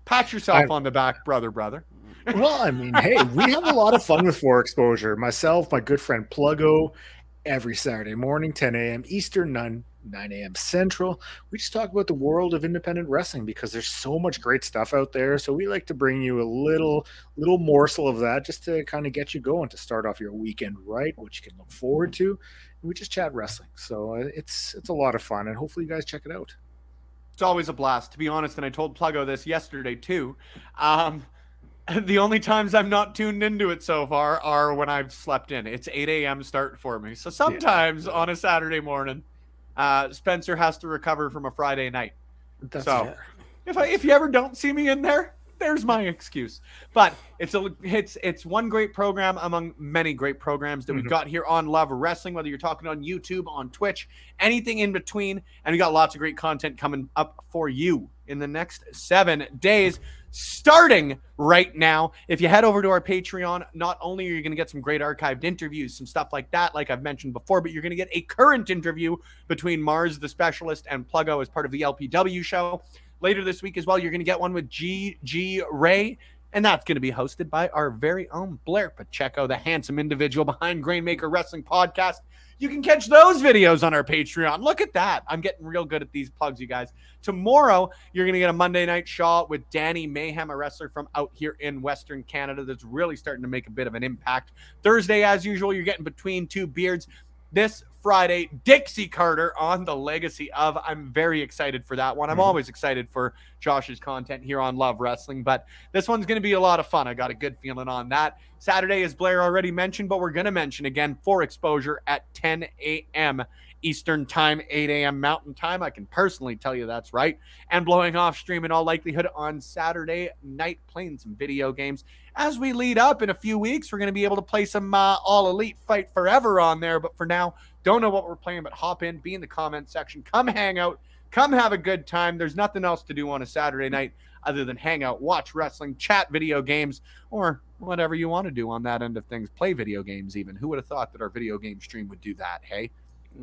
A: Pat yourself on the back, brother.
C: Well, I mean, hey, we have a lot of fun with For Exposure. Myself, my good friend Pluggo, every Saturday morning, 10 a.m. Eastern, 9 a.m. Central. We just talk about the world of independent wrestling because there's so much great stuff out there. So we like to bring you a little morsel of that just to kind of get you going to start off your weekend right, which you can look forward to. And we just chat wrestling. So it's a lot of fun, and hopefully you guys check it out.
A: It's always a blast, to be honest, and I told Pluggo this yesterday, too. The only times I'm not tuned into it so far are when I've slept in. It's 8 a.m. start for me. So sometimes on a Saturday morning, Spencer has to recover from a Friday night.
C: That's
A: so
C: fair.
A: if you ever don't see me in there, there's my excuse. But it's one great program among many great programs that we've got here on Love Wrestling, whether you're talking on YouTube, on Twitch, anything in between. And we got lots of great content coming up for you in the next 7 days, starting right now. If you head over to our Patreon, not only are you going to get some great archived interviews, some stuff like that, like I've mentioned before, but you're going to get a current interview between Mars, the Specialist, and Pluggo as part of the LPW show. Later this week as well, you're going to get one with G Ray, and that's going to be hosted by our very own Blair Pacheco, the handsome individual behind Grainmaker Wrestling Podcast. You can catch those videos on our Patreon. Look at that. I'm getting real good at these plugs, you guys. Tomorrow, you're going to get a Monday Night Shaw with Danny Mayhem, a wrestler from out here in Western Canada that's really starting to make a bit of an impact. Thursday, as usual, you're getting Between Two Beards. This Friday, Dixie Carter on the Legacy of. I'm very excited for that one. I'm always excited for Josh's content here on Love Wrestling, but this one's going to be a lot of fun. I got a good feeling on that. Saturday, as Blair already mentioned, but we're going to mention again For Exposure at 10 a.m. Eastern Time, 8 a.m. Mountain Time. I can personally tell you that's right. And blowing off stream in all likelihood on Saturday night, playing some video games. As we lead up in a few weeks, we're going to be able to play some All Elite Fight Forever on there. But for now, don't know what we're playing, but hop in, be in the comment section, come hang out, come have a good time. There's nothing else to do on a Saturday night other than hang out, watch wrestling, chat video games, or whatever you want to do on that end of things. Play video games even. Who would have thought that our video game stream would do that, hey?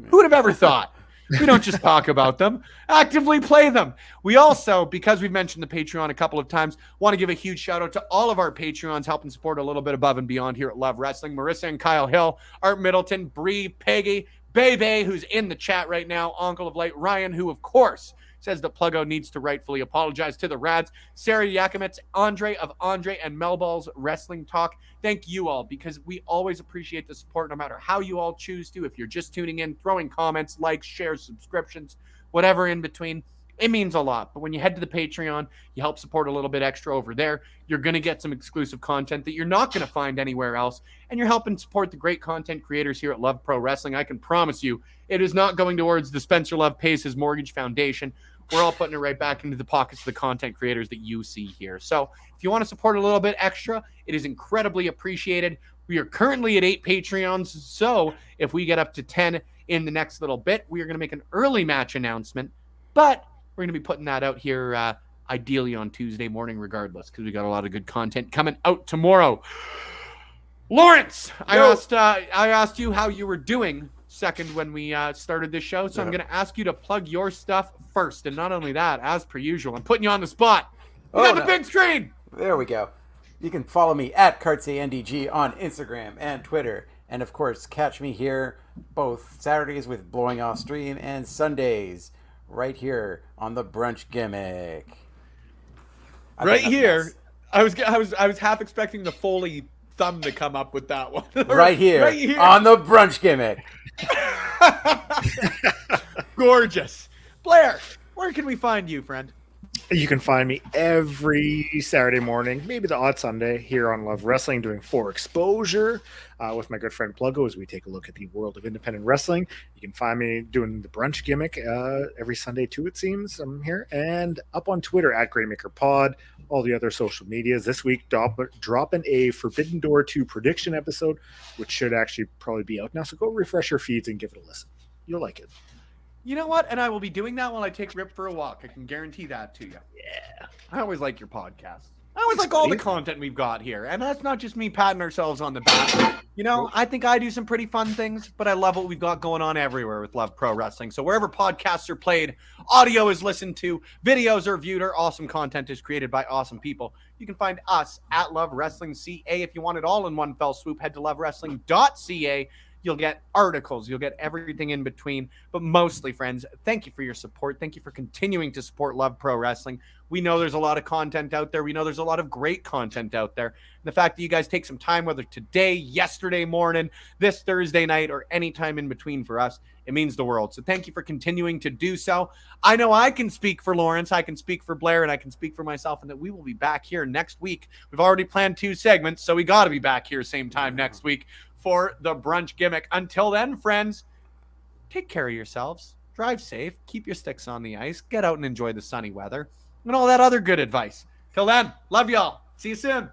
A: Who would have ever thought? We don't just talk about them, actively play them. We also, because we've mentioned the Patreon a couple of times, want to give a huge shout out to all of our Patreons helping support a little bit above and beyond here at Love Wrestling. Marissa and Kyle Hill, Art Middleton, Bree, Peggy, Bebe, who's in the chat right now, Uncle of Light, Ryan, who of course says that Pluggo needs to rightfully apologize to the Rads, Sarah Yakimitz, Andre of Andre and Melball's Wrestling Talk. Thank you all, because we always appreciate the support no matter how you all choose to. If you're just tuning in, throwing comments, likes, shares, subscriptions, whatever in between, it means a lot. But when you head to the Patreon, you help support a little bit extra over there. You're going to get some exclusive content that you're not going to find anywhere else. And you're helping support the great content creators here at Love Pro Wrestling. I can promise you, it is not going towards the Spencer Love Pays His Mortgage Foundation. We're all putting it right back into the pockets of the content creators that you see here. So if you want to support a little bit extra, it is incredibly appreciated. We are currently at 8 Patreons. So if we get up to 10 in the next little bit, we are going to make an early match announcement. But we're going to be putting that out here ideally on Tuesday morning regardless, because we got a lot of good content coming out tomorrow. Lawrence, I asked you how you were doing second when we started this show, so I'm going to ask you to plug your stuff first. And not only that, as per usual, I'm putting you on the spot. You got the big screen.
B: There we go. You can follow me at KartseNDG on Instagram and Twitter. And of course, catch me here both Saturdays with Blowing Off Stream and Sundays right here on the Brunch Gimmick.
A: Right here. I was half expecting the Foley thumb to come up with that one.
B: Right here on the Brunch Gimmick.
A: Gorgeous. Blair, where can we find you, friend?
C: You can find me every Saturday morning, maybe the odd Sunday, here on Love Wrestling doing For Exposure with my good friend Pluggo as we take a look at the world of independent wrestling. You can find me doing the Brunch Gimmick every Sunday too, it seems. I'm here. And up on Twitter at GreyMakerPod, all the other social medias. This week, dropping a Forbidden Door 2 prediction episode, which should actually probably be out now. So go refresh your feeds and give it a listen. You'll like it.
A: You know what? And I will be doing that while I take Rip for a walk. I can guarantee that to you.
C: Yeah.
A: I always like your podcast. I always like all the content we've got here. And that's not just me patting ourselves on the back. You know, I think I do some pretty fun things, but I love what we've got going on everywhere with Love Pro Wrestling. So wherever podcasts are played, audio is listened to, videos are viewed, or awesome content is created by awesome people, you can find us at Love Wrestling CA. If you want it all in one fell swoop, head to lovewrestling.ca. You'll get articles. You'll get everything in between. But mostly, friends, thank you for your support. Thank you for continuing to support Love Pro Wrestling. We know there's a lot of content out there. We know there's a lot of great content out there. And the fact that you guys take some time, whether today, yesterday morning, this Thursday night, or any time in between for us, it means the world. So thank you for continuing to do so. I know I can speak for Lawrence, I can speak for Blair, and I can speak for myself, and that we will be back here next week. We've already planned 2 segments, so we got to be back here same time next week for the Brunch Gimmick. Until then, friends, take care of yourselves, drive safe, keep your sticks on the ice, get out and enjoy the sunny weather, and all that other good advice. Till then, love y'all. See you soon.